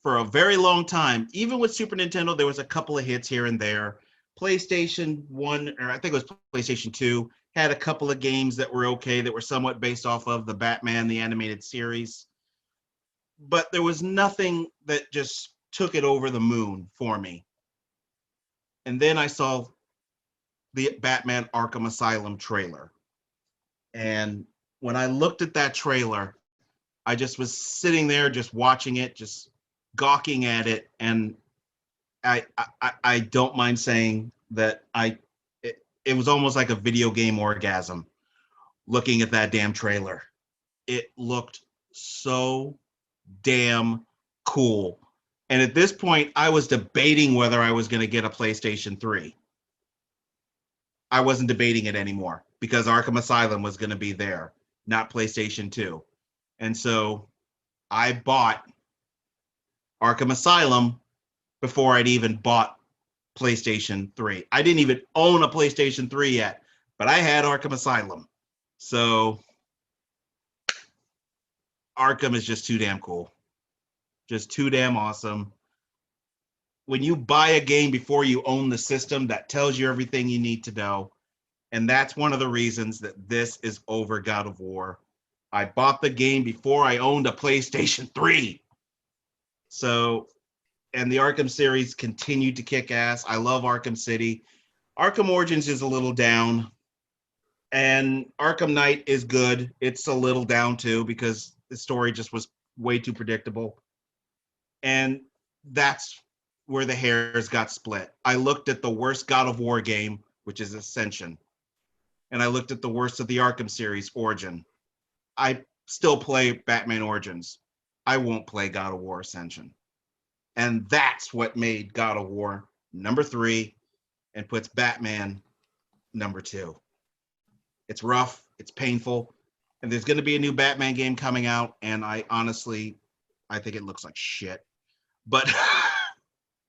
Speaker 1: for a very long time. Even with Super Nintendo, there was a couple of hits here and there. PlayStation 1, or I think it was PlayStation 2, had a couple of games that were okay, that were somewhat based off of the Batman, the animated series. But there was nothing that just took it over the moon for me. And then I saw the Batman Arkham Asylum trailer. And when I looked at that trailer, I just was sitting there just watching it, just gawking at it. And I don't mind saying that it was almost like a video game orgasm looking at that damn trailer. It looked so damn cool. And at this point, I was debating whether I was going to get a PlayStation 3. I wasn't debating it anymore because Arkham Asylum was going to be there, not PlayStation 2. And so I bought Arkham Asylum before I'd even bought PlayStation 3. I didn't even own a PlayStation 3 yet, but I had Arkham Asylum. So Arkham is just too damn cool. Just too damn awesome. when you buy a game before you own the system, that tells you everything you need to know. And that's one of the reasons that this is over God of War. I bought the game before I owned a PlayStation 3. So, and the Arkham series continued to kick ass. I love Arkham City. Arkham Origins is a little down. And Arkham Knight is good. It's a little down too because the story just was way too predictable. And that's where the hairs got split. I looked at the worst God of War game, which is Ascension. And I looked at the worst of the Arkham series, Origin. I still play Batman Origins. I won't play God of War Ascension. And that's what made God of War number 3 and puts Batman number 2. It's rough, it's painful, and there's going to be a new Batman game coming out, and I think it looks like shit. But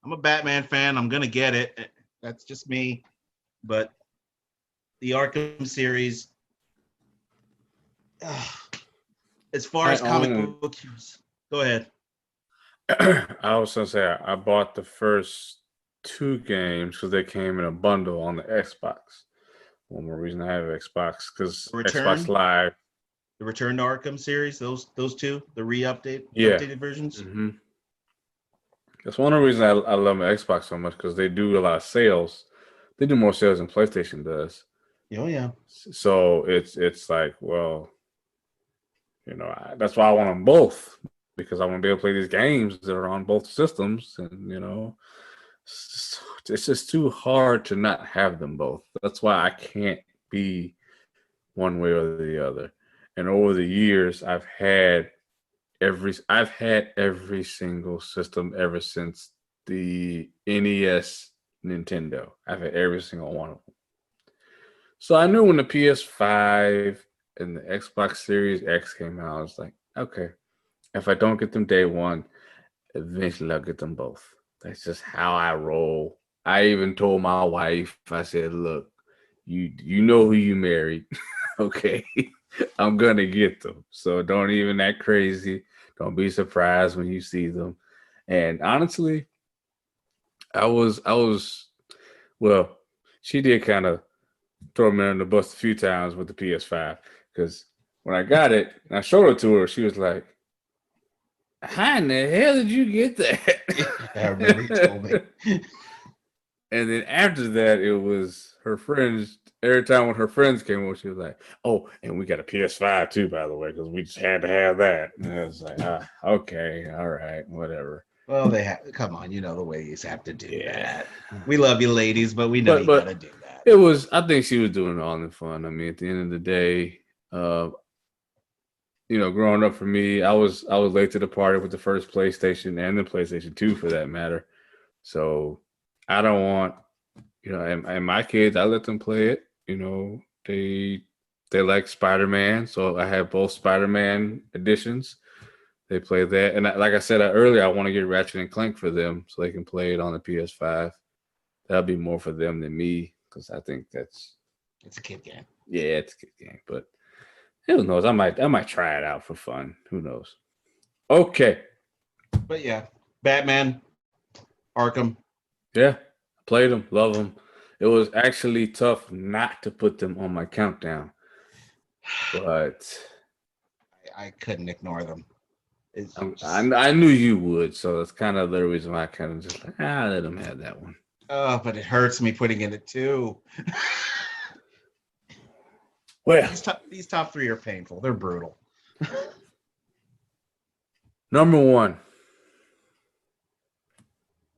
Speaker 1: I'm a Batman fan. I'm going to get it. That's just me. But the Arkham series, as far as comic books, go ahead.
Speaker 2: I was going to say, I bought the first 2 games because they came in a bundle on the Xbox. One more reason I have Xbox, because Xbox Live.
Speaker 1: The Return to Arkham series, those 2, the updated versions.
Speaker 2: Mm-hmm. That's one of the reasons I love my Xbox so much, because they do a lot of sales. They do more sales than PlayStation does.
Speaker 1: Oh yeah.
Speaker 2: So it's like, well, that's why I want them both, because I want to be able to play these games that are on both systems, and it's just too hard to not have them both. That's why I can't be one way or the other. And over the years, I've had every single system ever since the NES Nintendo. I've had every single one of them. So I knew when the PS5 and the Xbox Series X came out, I was like, okay, if I don't get them day one, eventually I'll get them both. That's just how I roll. I even told my wife, I said, look, you know who you married. Okay, I'm going to get them. So don't even act crazy. Don't be surprised when you see them. And honestly, I was, well, she did kind of throw me under the bus a few times with the PS5, because when I got it and I showed it to her, she was like, how in the hell did you get that?
Speaker 1: I remember you told me.
Speaker 2: And then after that, it was her friends. Every time when her friends came over, she was like, oh, and we got a PS5 too, by the way, because we just had to have that. And I was like, okay, all right, whatever.
Speaker 1: Well, come on, the ladies have to do that. We love you, ladies, but we know you gotta do that.
Speaker 2: I think she was doing it all in fun. I mean, at the end of the day, growing up for me, I was late to the party with the first PlayStation and the PlayStation 2 for that matter. So I don't want, and my kids, I let them play it. They like Spider-Man, so I have both Spider-Man editions. They play that, and like I said earlier, I want to get Ratchet and Clank for them so they can play it on the PS5. That'll be more for them than me, because I think it's
Speaker 1: a kid game.
Speaker 2: Yeah, it's a kid game, but who knows? I might try it out for fun. Who knows? Okay.
Speaker 1: But yeah, Batman, Arkham.
Speaker 2: Yeah, played them, love them. It was actually tough not to put them on my countdown, but
Speaker 1: I couldn't ignore them.
Speaker 2: I knew you would, so that's kind of the reason why I kind of just like, let them have that one.
Speaker 1: Oh, but it hurts me putting in it too.
Speaker 2: Well,
Speaker 1: these top 3 are painful. They're brutal.
Speaker 2: Number 1,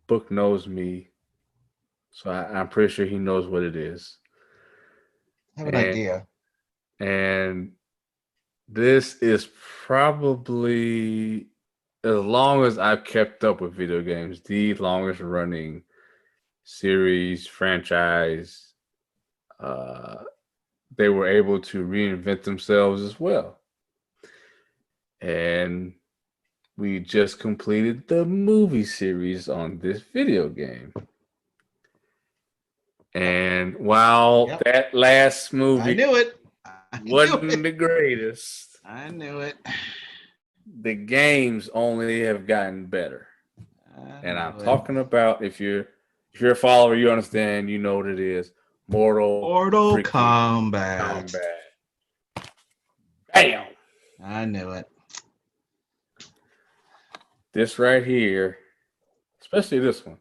Speaker 2: Book knows me, so I'm pretty sure he knows what it is.
Speaker 1: I have an idea.
Speaker 2: And this is probably, as long as I've kept up with video games, the longest running series, franchise. They were able to reinvent themselves as well. And we just completed the movie series on this video game. And while that last movie,
Speaker 1: I knew it.
Speaker 2: wasn't the greatest.
Speaker 1: I knew it.
Speaker 2: The games only have gotten better. And I'm talking about, if you're a follower, you understand, you know what it is. Mortal
Speaker 1: Kombat.
Speaker 2: Bam!
Speaker 1: I knew it.
Speaker 2: This right here, especially this one.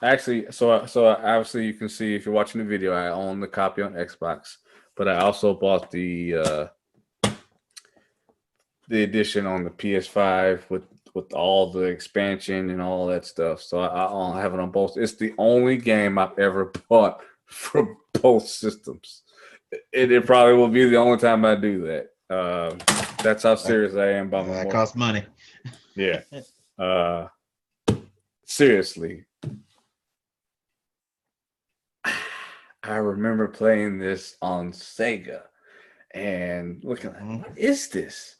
Speaker 2: Actually, so obviously you can see if you're watching the video, I own the copy on Xbox, but I also bought the edition on the PS5 with all the expansion and all that stuff. So I have it on both. It's the only game I've ever bought for both systems. It probably will be the only time I do that. That's how serious I am about my.
Speaker 1: That costs money.
Speaker 2: Yeah. Seriously. I remember playing this on Sega and looking like, what is this?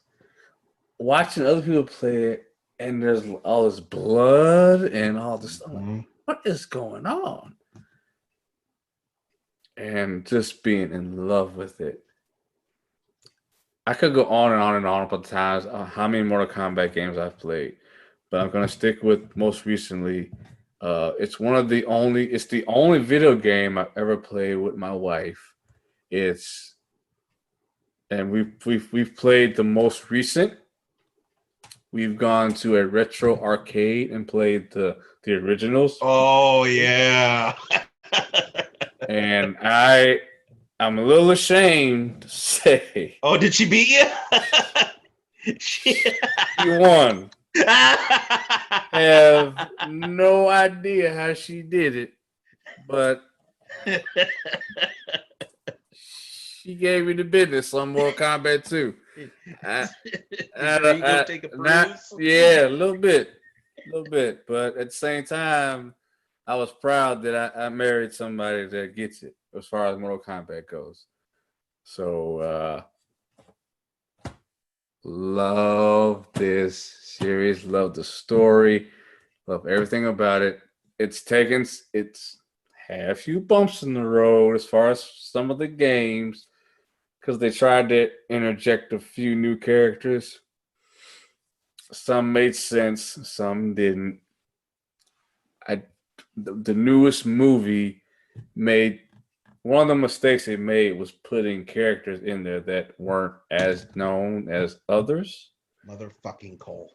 Speaker 2: Watching other people play it, and there's all this blood and all this stuff. Like, what is going on? And just being in love with it. I could go on and on and on about the times how many Mortal Kombat games I've played, but I'm gonna stick with most recently. It's the only video game I've ever played with my wife. And we've played the most recent. We've gone to a retro arcade and played the originals.
Speaker 1: Oh yeah.
Speaker 2: And I'm a little ashamed to say.
Speaker 1: Oh, did she beat you?
Speaker 2: She won. I have no idea how she did it, but she gave me the business on Mortal Kombat 2.
Speaker 1: Take a bruise?
Speaker 2: Yeah, a little bit. But at the same time, I was proud that I married somebody that gets it as far as Mortal Kombat goes. So, love this series, love the story, love everything about it. It's had a few bumps in the road as far as some of the games, because they tried to interject a few new characters. Some made sense, some didn't. The newest movie made one of the mistakes they made was putting characters in there that weren't as known as others.
Speaker 1: Motherfucking Cole.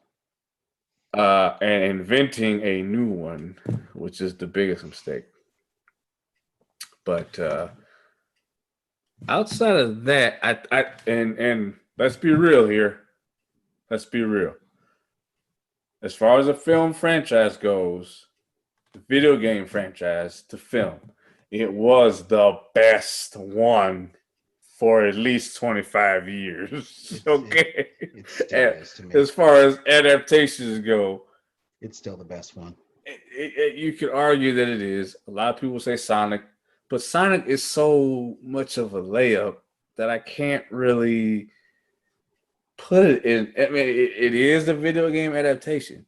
Speaker 2: And inventing a new one, which is the biggest mistake. But outside of that, and let's be real here. Let's be real. As far as a film franchise goes, the video game franchise to film, it was the best one for at least 25 years. Okay.
Speaker 1: It still is to me.
Speaker 2: As far as adaptations go,
Speaker 1: it's still the best one.
Speaker 2: You could argue that it is. A lot of people say Sonic, but Sonic is so much of a layup that I can't really put it in. I mean, it is a video game adaptation,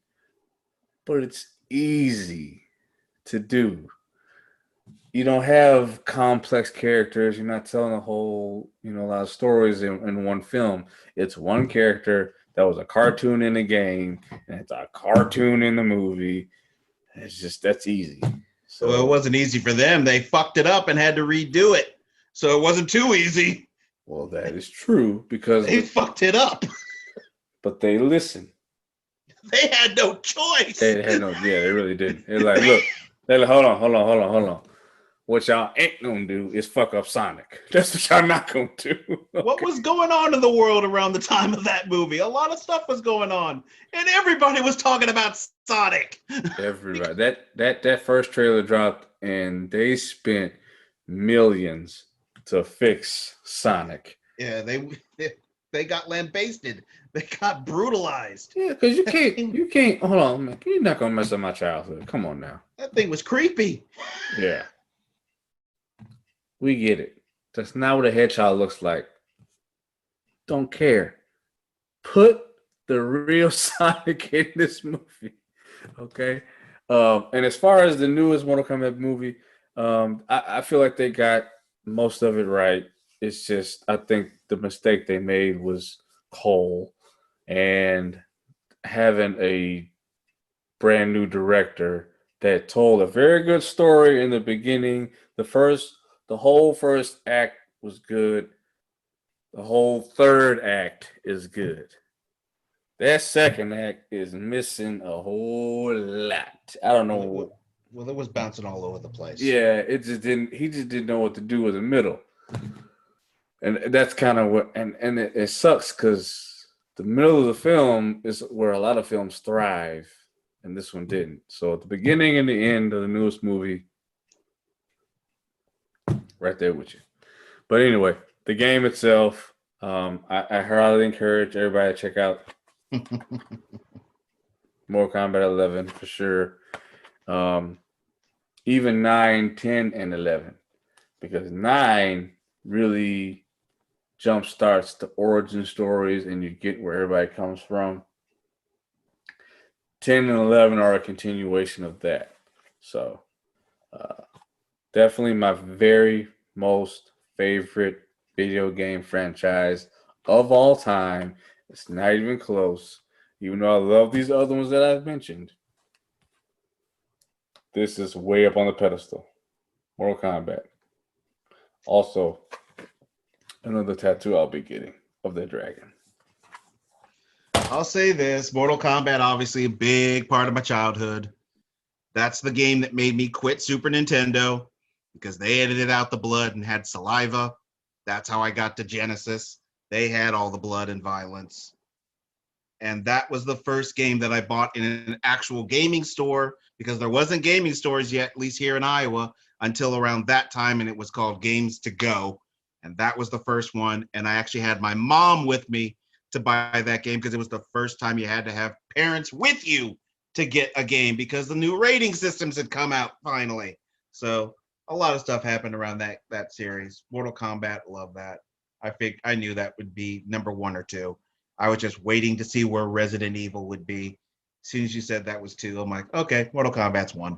Speaker 2: but it's easy to do. You don't have complex characters. You're not telling a whole, a lot of stories in one film. It's one character that was a cartoon in the game, and it's a cartoon in the movie. It's just, that's easy. So
Speaker 1: it wasn't easy for them. They fucked it up and had to redo it. So it wasn't too easy.
Speaker 2: Well, that is true because
Speaker 1: they fucked it up.
Speaker 2: But they listened.
Speaker 1: They had no choice.
Speaker 2: They really did. They're like, look, hold on. What y'all ain't gonna do is fuck up Sonic. That's what y'all not gonna do. Okay.
Speaker 1: What was going on in the world around the time of that movie? A lot of stuff was going on, and everybody was talking about Sonic.
Speaker 2: Everybody. That first trailer dropped, and they spent millions to fix Sonic.
Speaker 1: Yeah, they got lambasted. They got brutalized.
Speaker 2: Yeah, because you can't. Hold on, man. You're not gonna mess up my childhood. Come on now.
Speaker 1: That thing was creepy.
Speaker 2: Yeah. We get it. That's not what a hedgehog looks like. Don't care. Put the real Sonic in this movie. Okay. And as far as the newest Mortal Kombat movie, I feel like they got most of it right. It's just, I think the mistake they made was Cole and having a brand new director that told a very good story in the beginning. The whole first act was good. The whole third act is good. That second act is missing a whole lot. I don't know.
Speaker 1: Well, it was bouncing all over the place.
Speaker 2: Yeah, it just didn't. He just didn't know what to do with the middle, and that's kind of what. And it sucks because the middle of the film is where a lot of films thrive, and this one didn't. So at the beginning and the end of the newest movie, right there with you. But anyway, the game itself, I highly encourage everybody to check out Mortal Kombat 11 for sure. Even 9, 10, and 11, because 9 really jump starts the origin stories and you get where everybody comes from. 10 and 11 are a continuation of that. So definitely my very most favorite video game franchise of all time. It's not even close. Even though I love these other ones that I've mentioned, this is way up on the pedestal. Mortal Kombat. Also, another tattoo I'll be getting of the dragon.
Speaker 1: I'll say this. Mortal Kombat, obviously a big part of my childhood. That's the game that made me quit Super Nintendo because they edited out the blood and had saliva. That's how I got to Genesis. They had all the blood and violence. And that was the first game that I bought in an actual gaming store, because there wasn't gaming stores yet, at least here in Iowa, until around that time, and it was called Games to Go. And that was the first one. And I actually had my mom with me to buy that game because it was the first time you had to have parents with you to get a game because the new rating systems had come out finally. So a lot of stuff happened around that series. Mortal Kombat, love that. I knew that would be number 1 or 2. I was just waiting to see where Resident Evil would be. As soon as you said that was 2, I'm like, okay, Mortal Kombat's 1.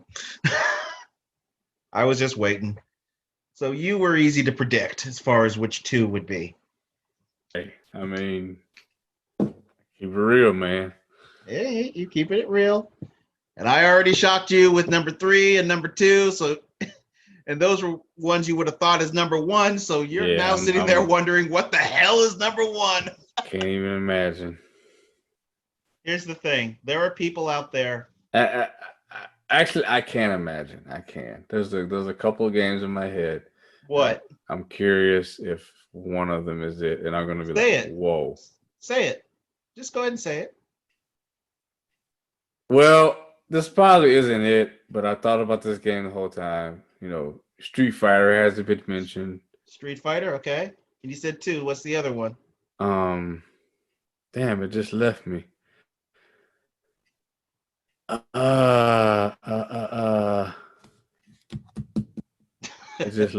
Speaker 1: I was just waiting. So you were easy to predict as far as which 2 would be.
Speaker 2: Hey, I mean, keep it real, man.
Speaker 1: Hey, you keeping it real. And I already shocked you with number 3 and number 2. So, and those were ones you would have thought as number 1. So you're now sitting there wondering what the hell is number 1.
Speaker 2: Can't even imagine.
Speaker 1: Here's the thing. There are people out there.
Speaker 2: Actually, I can't imagine. I can. There's a couple of games in my head.
Speaker 1: What?
Speaker 2: I'm curious if one of them is it, and I'm going to be
Speaker 1: say like,
Speaker 2: whoa.
Speaker 1: Say it. Just go ahead and say it.
Speaker 2: Well, this probably isn't it, but I thought about this game the whole time. You know, Street Fighter hasn't been mentioned.
Speaker 1: Street Fighter, okay. And you said 2. What's the other one?
Speaker 2: Damn, it just left me. It just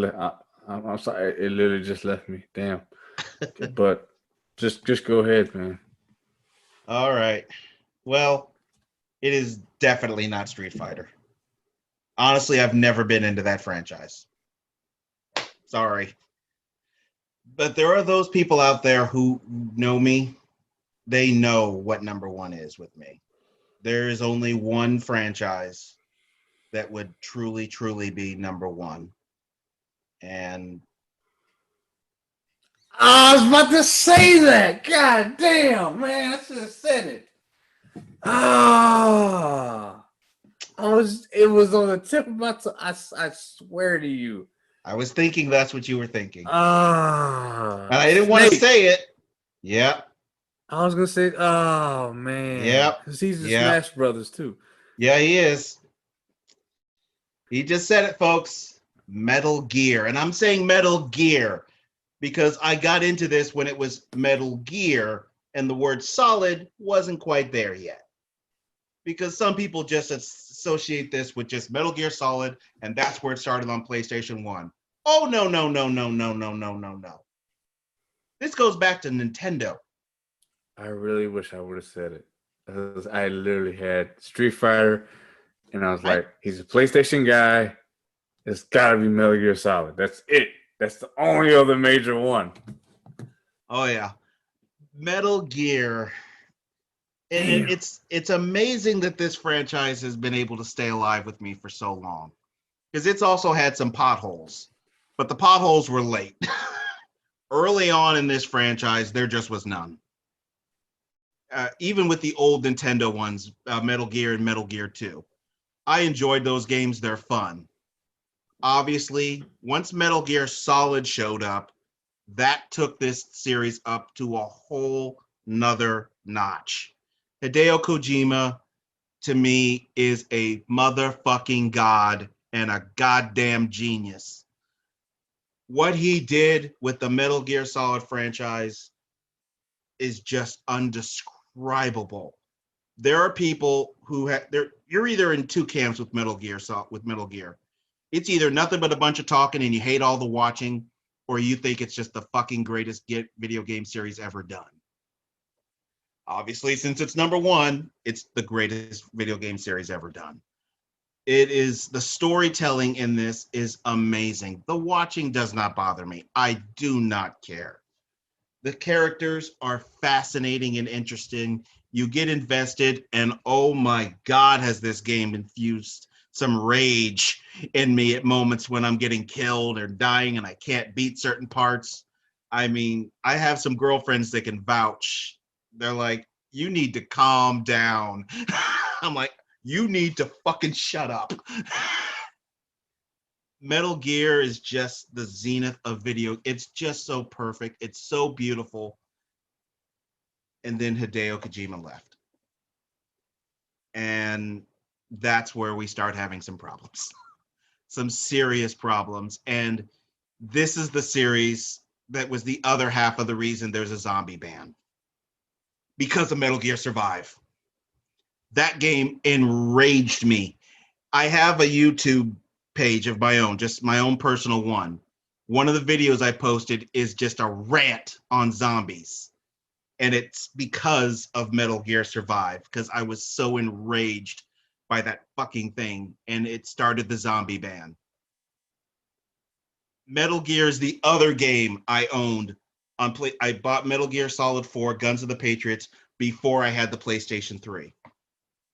Speaker 2: I'm sorry, it literally just left me. Damn. But just go ahead, man.
Speaker 1: All right. Well, it is definitely not Street Fighter. Honestly, I've never been into that franchise. Sorry. But there are those people out there who know me. They know what number 1 is with me. There is only one franchise that would truly, truly be number 1. And
Speaker 2: I was about to say that. God damn, man. I should have said it. It was on the tip of my tongue. I swear to you.
Speaker 1: I was thinking that's what you were thinking. And I didn't want to say it. Yep.
Speaker 2: I was gonna say, oh man.
Speaker 1: Yep.
Speaker 2: Because he's the Smash Brothers too.
Speaker 1: Yeah, he is. He just said it, folks. Metal Gear. And I'm saying Metal Gear because I got into this when it was Metal Gear and the word solid wasn't quite there yet. Because some people just associate this with just Metal Gear Solid, and that's where it started on PlayStation 1. Oh, no. This goes back to Nintendo.
Speaker 2: I really wish I would have said it. Because I literally had Street Fighter, and I was like, he's a PlayStation guy. It's got to be Metal Gear Solid. That's it. That's the only other major one.
Speaker 1: Oh, yeah. Metal Gear And it's amazing that this franchise has been able to stay alive with me for so long, because it's also had some potholes, but the potholes were late. Early on in this franchise, there just was none. Even with the old Nintendo ones, Metal Gear and Metal Gear 2. I enjoyed those games. They're fun. Obviously, once Metal Gear Solid showed up, that took this series up to a whole nother notch. Hideo Kojima, to me, is a motherfucking god and a goddamn genius. What he did with the Metal Gear Solid franchise is just undescribable. There are people who have you're either in two camps with Metal Gear. It's either nothing but a bunch of talking and you hate all the watching, or you think it's just the fucking greatest video game series ever done. Obviously, since it's number one, it's the greatest video game series ever done. It is, the storytelling in this is amazing. The watching does not bother me. I do not care. The characters are fascinating and interesting. You get invested, and oh my God, has this game infused some rage in me at moments when I'm getting killed or dying and I can't beat certain parts. I mean, I have some girlfriends that can vouch. They're like, you need to calm down. I'm like, you need to fucking shut up. Metal Gear is just the zenith of video. It's just so perfect. It's so beautiful. And then Hideo Kojima left. And that's where we start having some problems. Some serious problems. And this is the series that was the other half of the reason there's a zombie ban. Because of Metal Gear Survive. That game enraged me. I have a YouTube page of my own, just my own personal one. One of the videos I posted is just a rant on zombies. And it's because of Metal Gear Survive, because I was so enraged by that fucking thing, and it started the zombie ban. Metal Gear is the other game I owned on play. I bought Metal Gear Solid 4, Guns of the Patriots, before I had the PlayStation 3.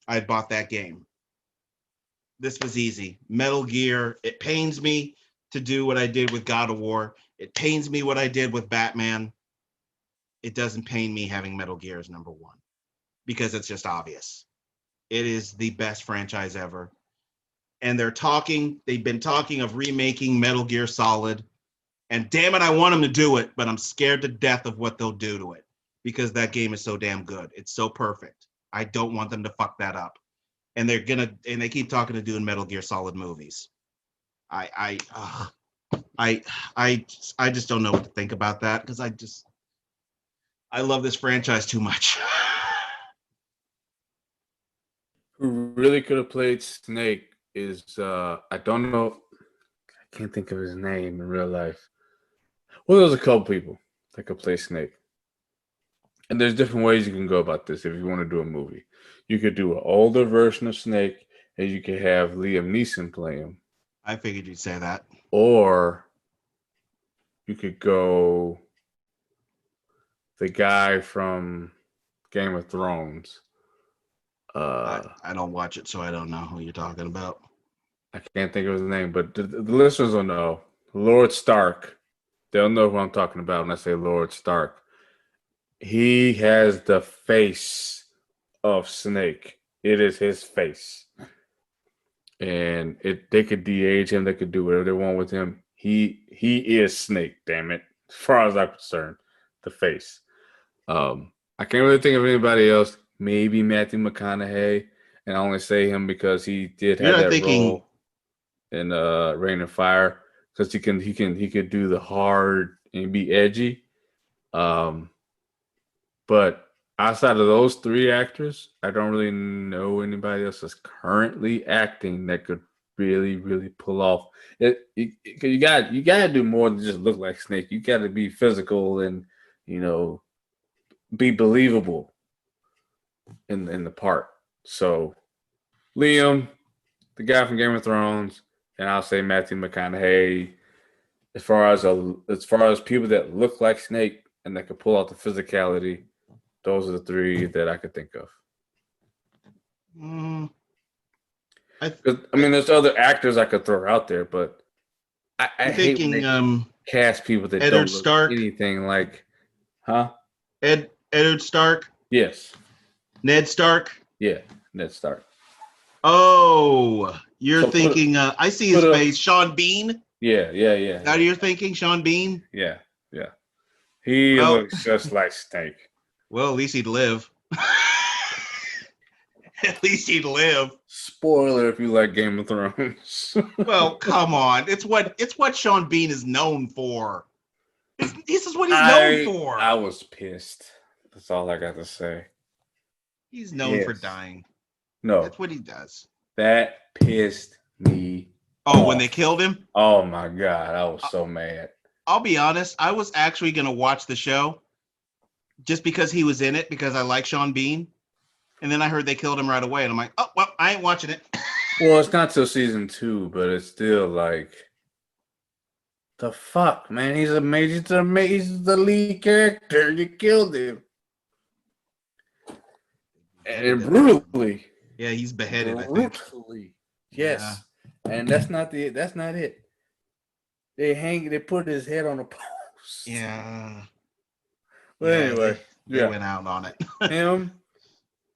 Speaker 1: I had bought that game. This was easy. Metal Gear, it pains me to do what I did with God of War. It pains me what I did with Batman. It doesn't pain me having Metal Gear as number one, because it's just obvious. It is the best franchise ever. And they've been talking of remaking Metal Gear Solid. And damn it, I want them to do it, but I'm scared to death of what they'll do to it, because that game is so damn good. It's so perfect. I don't want them to fuck that up. And they keep talking to doing Metal Gear Solid movies. I just don't know what to think about that, because I love this franchise too much.
Speaker 2: Who really could have played Snake is I don't know, I can't think of his name in real life. Well, there's a couple people that could play Snake. And there's different ways you can go about this if you want to do a movie. You could do an older version of Snake, and you could have Liam Neeson play him.
Speaker 1: I figured you'd say that.
Speaker 2: Or you could go the guy from Game of Thrones.
Speaker 1: I don't watch it, so I don't know who you're talking about.
Speaker 2: I can't think of his name, but the listeners will know. Lord Stark. They'll know who I'm talking about when I say Lord Stark. He has the face of Snake. It is his face. And they could de-age him. They could do whatever they want with him. He is Snake, damn it. As far as I'm concerned, the face. I can't really think of anybody else. Maybe Matthew McConaughey. And I only say him because he did have that role in Rain and Fire. Because he could do the hard and be edgy. But outside of those three actors, I don't really know anybody else that's currently acting that could really, really pull off it. You got to do more than just look like Snake. You got to be physical and be believable in the part. So Liam, the guy from Game of Thrones, and I'll say Matthew McConaughey. As far as people that look like Snake and that could pull out the physicality, those are the three that I could think of.
Speaker 1: I
Speaker 2: mean, there's other actors I could throw out there, but I hate when
Speaker 1: thinking
Speaker 2: they cast people that
Speaker 1: Eddard
Speaker 2: don't look
Speaker 1: Stark.
Speaker 2: anything like, huh?
Speaker 1: Eddard Stark.
Speaker 2: Yes.
Speaker 1: Ned Stark.
Speaker 2: Yeah, Ned Stark.
Speaker 1: Oh, you're thinking. I see his face. Sean Bean.
Speaker 2: Yeah.
Speaker 1: Now you're thinking Sean Bean.
Speaker 2: Yeah. He looks just like Snake.
Speaker 1: Well, at least he'd live. At least he'd live.
Speaker 2: Spoiler if you like Game of Thrones.
Speaker 1: Well, come on. It's what Sean Bean is known for. This is what he's known for.
Speaker 2: I was pissed. That's all I got to say.
Speaker 1: He's known for dying.
Speaker 2: No.
Speaker 1: That's what he does.
Speaker 2: That pissed me
Speaker 1: off. When they killed him?
Speaker 2: Oh my God. I was so mad.
Speaker 1: I'll be honest. I was actually going to watch the show just because he was in it, because I like Sean Bean. And then I heard they killed him right away. And I'm like, oh, well, I ain't watching it.
Speaker 2: Well, it's not till season 2, but it's still like, the fuck, man. He's the lead character. You killed him. And brutally.
Speaker 1: Yeah, he's beheaded,
Speaker 2: brutally.
Speaker 1: I think.
Speaker 2: Yes. Yeah. And that's not it. They put his head on a post.
Speaker 1: Yeah.
Speaker 2: But anyway.
Speaker 1: They went out on it.
Speaker 2: Him,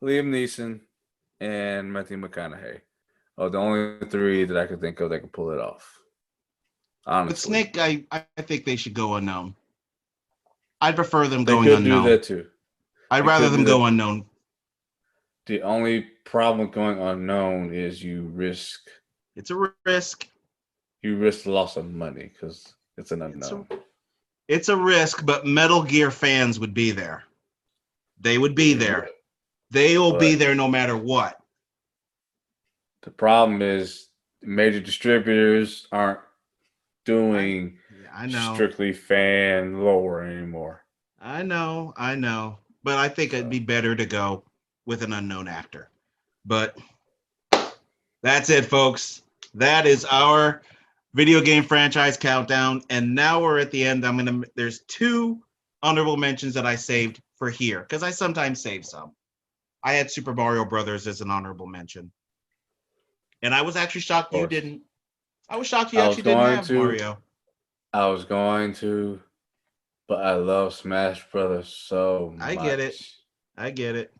Speaker 2: Liam Neeson, and Matthew McConaughey are the only 3 that I could think of that could pull it off. Honestly.
Speaker 1: But Snake, I think they should go unknown. I'd prefer them going unknown.
Speaker 2: They could do that too.
Speaker 1: I'd rather them go unknown.
Speaker 2: The only problem with going unknown is you risk.
Speaker 1: It's a risk.
Speaker 2: You risk the loss of money because it's an unknown.
Speaker 1: It's a risk, but Metal Gear fans would be there. They would be there. They will be there no matter what.
Speaker 2: The problem is major distributors aren't doing strictly fan lore anymore.
Speaker 1: I know. But I think it'd be better to go with an unknown actor. But that's it, folks. That is our video game franchise countdown. And now we're at the end. There's 2 honorable mentions that I saved for here, because I sometimes save some. I had Super Mario Brothers as an honorable mention. And I was actually shocked you didn't. I was shocked you actually didn't have Mario.
Speaker 2: I was going to, but I love Smash Brothers so much.
Speaker 1: I get it.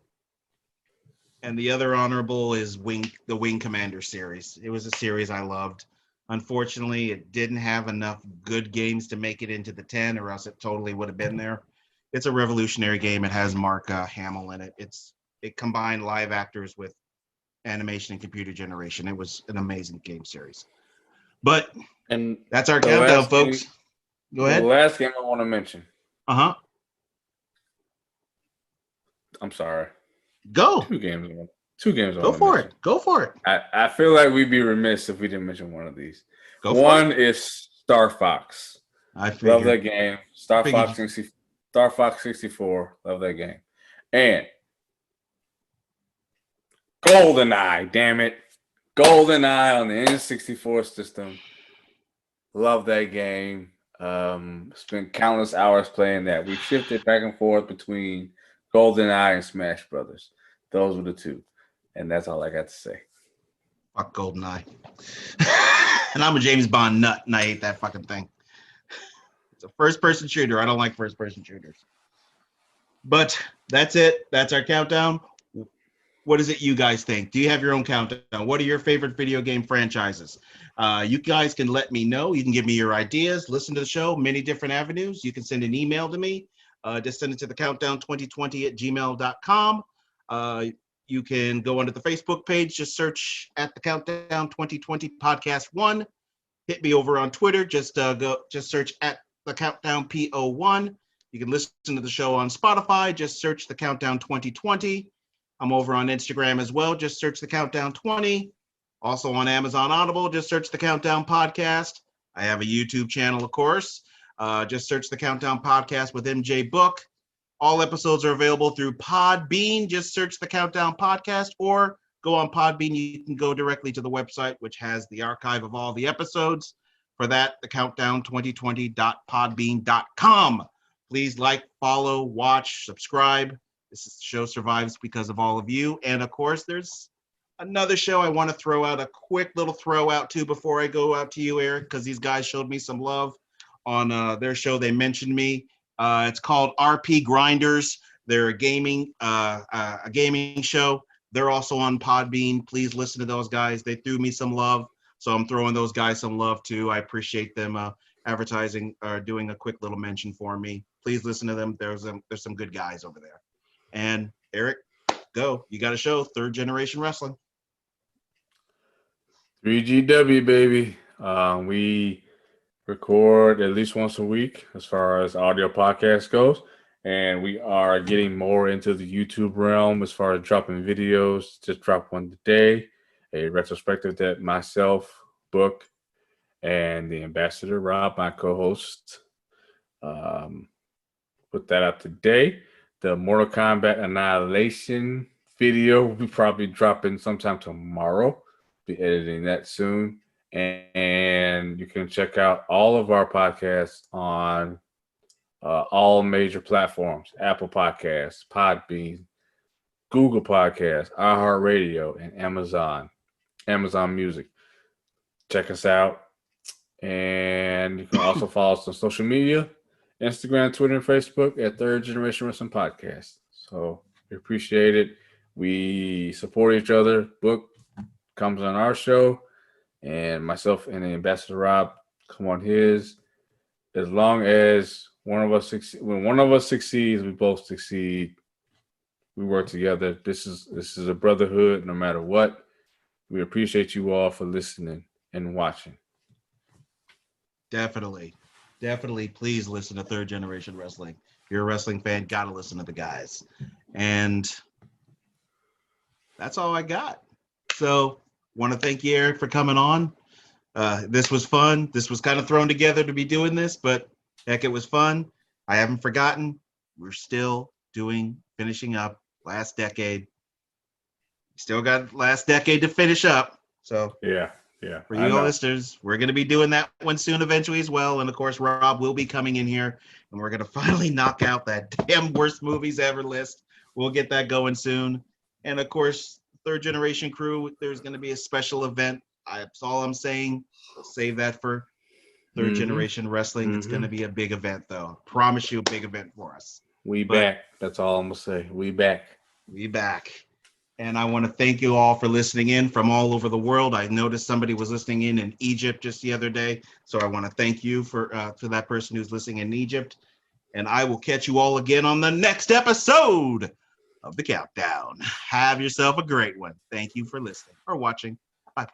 Speaker 1: And the other honorable is the Wing Commander series. It was a series I loved. Unfortunately, it didn't have enough good games to make it into the 10, or else it totally would have been there. It's a revolutionary game. It has Mark Hamill in it. It combined live actors with animation and computer generation. It was an amazing game series. But that's our countdown, folks. Go ahead.
Speaker 2: The last game I want to mention.
Speaker 1: Uh-huh.
Speaker 2: I'm sorry.
Speaker 1: Go.
Speaker 2: 2 games. 2 games.
Speaker 1: Go for it. Go for it.
Speaker 2: I feel like we'd be remiss if we didn't mention one of these.
Speaker 1: One
Speaker 2: is Star Fox.
Speaker 1: I figured.
Speaker 2: Love that game. Star Fox 64. Love that game. And GoldenEye, damn it. GoldenEye on the N64 system. Love that game. Spent countless hours playing that. We shifted back and forth between GoldenEye and Smash Brothers. Those were the 2. And that's all I got to say.
Speaker 1: Fuck GoldenEye. And I'm a James Bond nut, and I hate that fucking thing. It's a first-person shooter. I don't like first-person shooters. But that's it. That's our countdown. What is it you guys think? Do you have your own countdown? What are your favorite video game franchises? You guys can let me know. You can give me your ideas. Listen to the show. Many different avenues. You can send an email to me. Just send it to thecountdown2020@gmail.com. You can go onto the Facebook page. Just search at the Countdown 2020 Podcast 1. Hit me over on Twitter. Just search at the Countdown PO1. You can listen to the show on Spotify. Just search the Countdown 2020. I'm over on Instagram as well. Just search the Countdown 20. Also on Amazon Audible. Just search the Countdown Podcast. I have a YouTube channel, of course. Just search the Countdown Podcast with MJ Book. All episodes are available through PodBean. Just search the Countdown Podcast, or go on PodBean. You can go directly to the website, which has the archive of all the episodes. For that, thecountdown2020.podbean.com. Please like, follow, watch, subscribe. This show survives because of all of you. And of course, there's another show I want to throw out a quick little throw out to before I go out to you, Eric, because these guys showed me some love on their show. They mentioned me. It's called RP Grinders. They're a gaming show. They're also on Podbean. Please listen to those guys. They threw me some love, so I'm throwing those guys some love too. I appreciate them advertising or doing a quick little mention for me. Please listen to them. There's some good guys over there. And Eric, go. You got a show, Third Generation Wrestling.
Speaker 2: 3GW, baby. We record at least once a week as far as audio podcast goes. And we are getting more into the YouTube realm as far as dropping videos. Just dropped one today, a retrospective that myself, Book, and the Ambassador Rob, my co-host, put that out today. The Mortal Kombat Annihilation video will be probably dropping sometime tomorrow. Be editing that soon. And you can check out all of our podcasts on all major platforms: Apple Podcasts, Podbean, Google Podcasts, iHeartRadio, and Amazon Music. Check us out. And you can also follow us on social media, Instagram, Twitter, and Facebook at Third Generation Wrestling Podcast. So we appreciate it. We support each other. Book comes on our show, and myself and the Ambassador Rob come on his. As long as one of us when one of us succeeds, we both succeed. We work together. This is a brotherhood, no matter what. We appreciate you all for listening and watching.
Speaker 1: Definitely. Please listen to Third Generation Wrestling. If you're a wrestling fan, gotta listen to the guys. And that's all I got. So want to thank you, Eric, for coming on. This was fun. This was kind of thrown together to be doing this, but heck, it was fun. I haven't forgotten. We're still finishing up last decade. Still got last decade to finish up. So
Speaker 2: yeah.
Speaker 1: For you all listeners, we're going to be doing that one soon eventually as well. And of course, Rob will be coming in here and we're going to finally knock out that damn worst movies ever list. We'll get that going soon. And of course, Third Generation Crew, there's going to be a special event. That's all I'm saying. We'll save that for Third Generation Wrestling. It's going to be a big event, though. Promise you a big event for us.
Speaker 2: Back. That's all I'm going to say. We back.
Speaker 1: And I want to thank you all for listening in from all over the world. I noticed somebody was listening in Egypt just the other day. So I want to thank you for that person who's listening in Egypt. And I will catch you all again on the next episode of The Countdown. Have yourself a great one. Thank you for listening or watching. Bye-bye.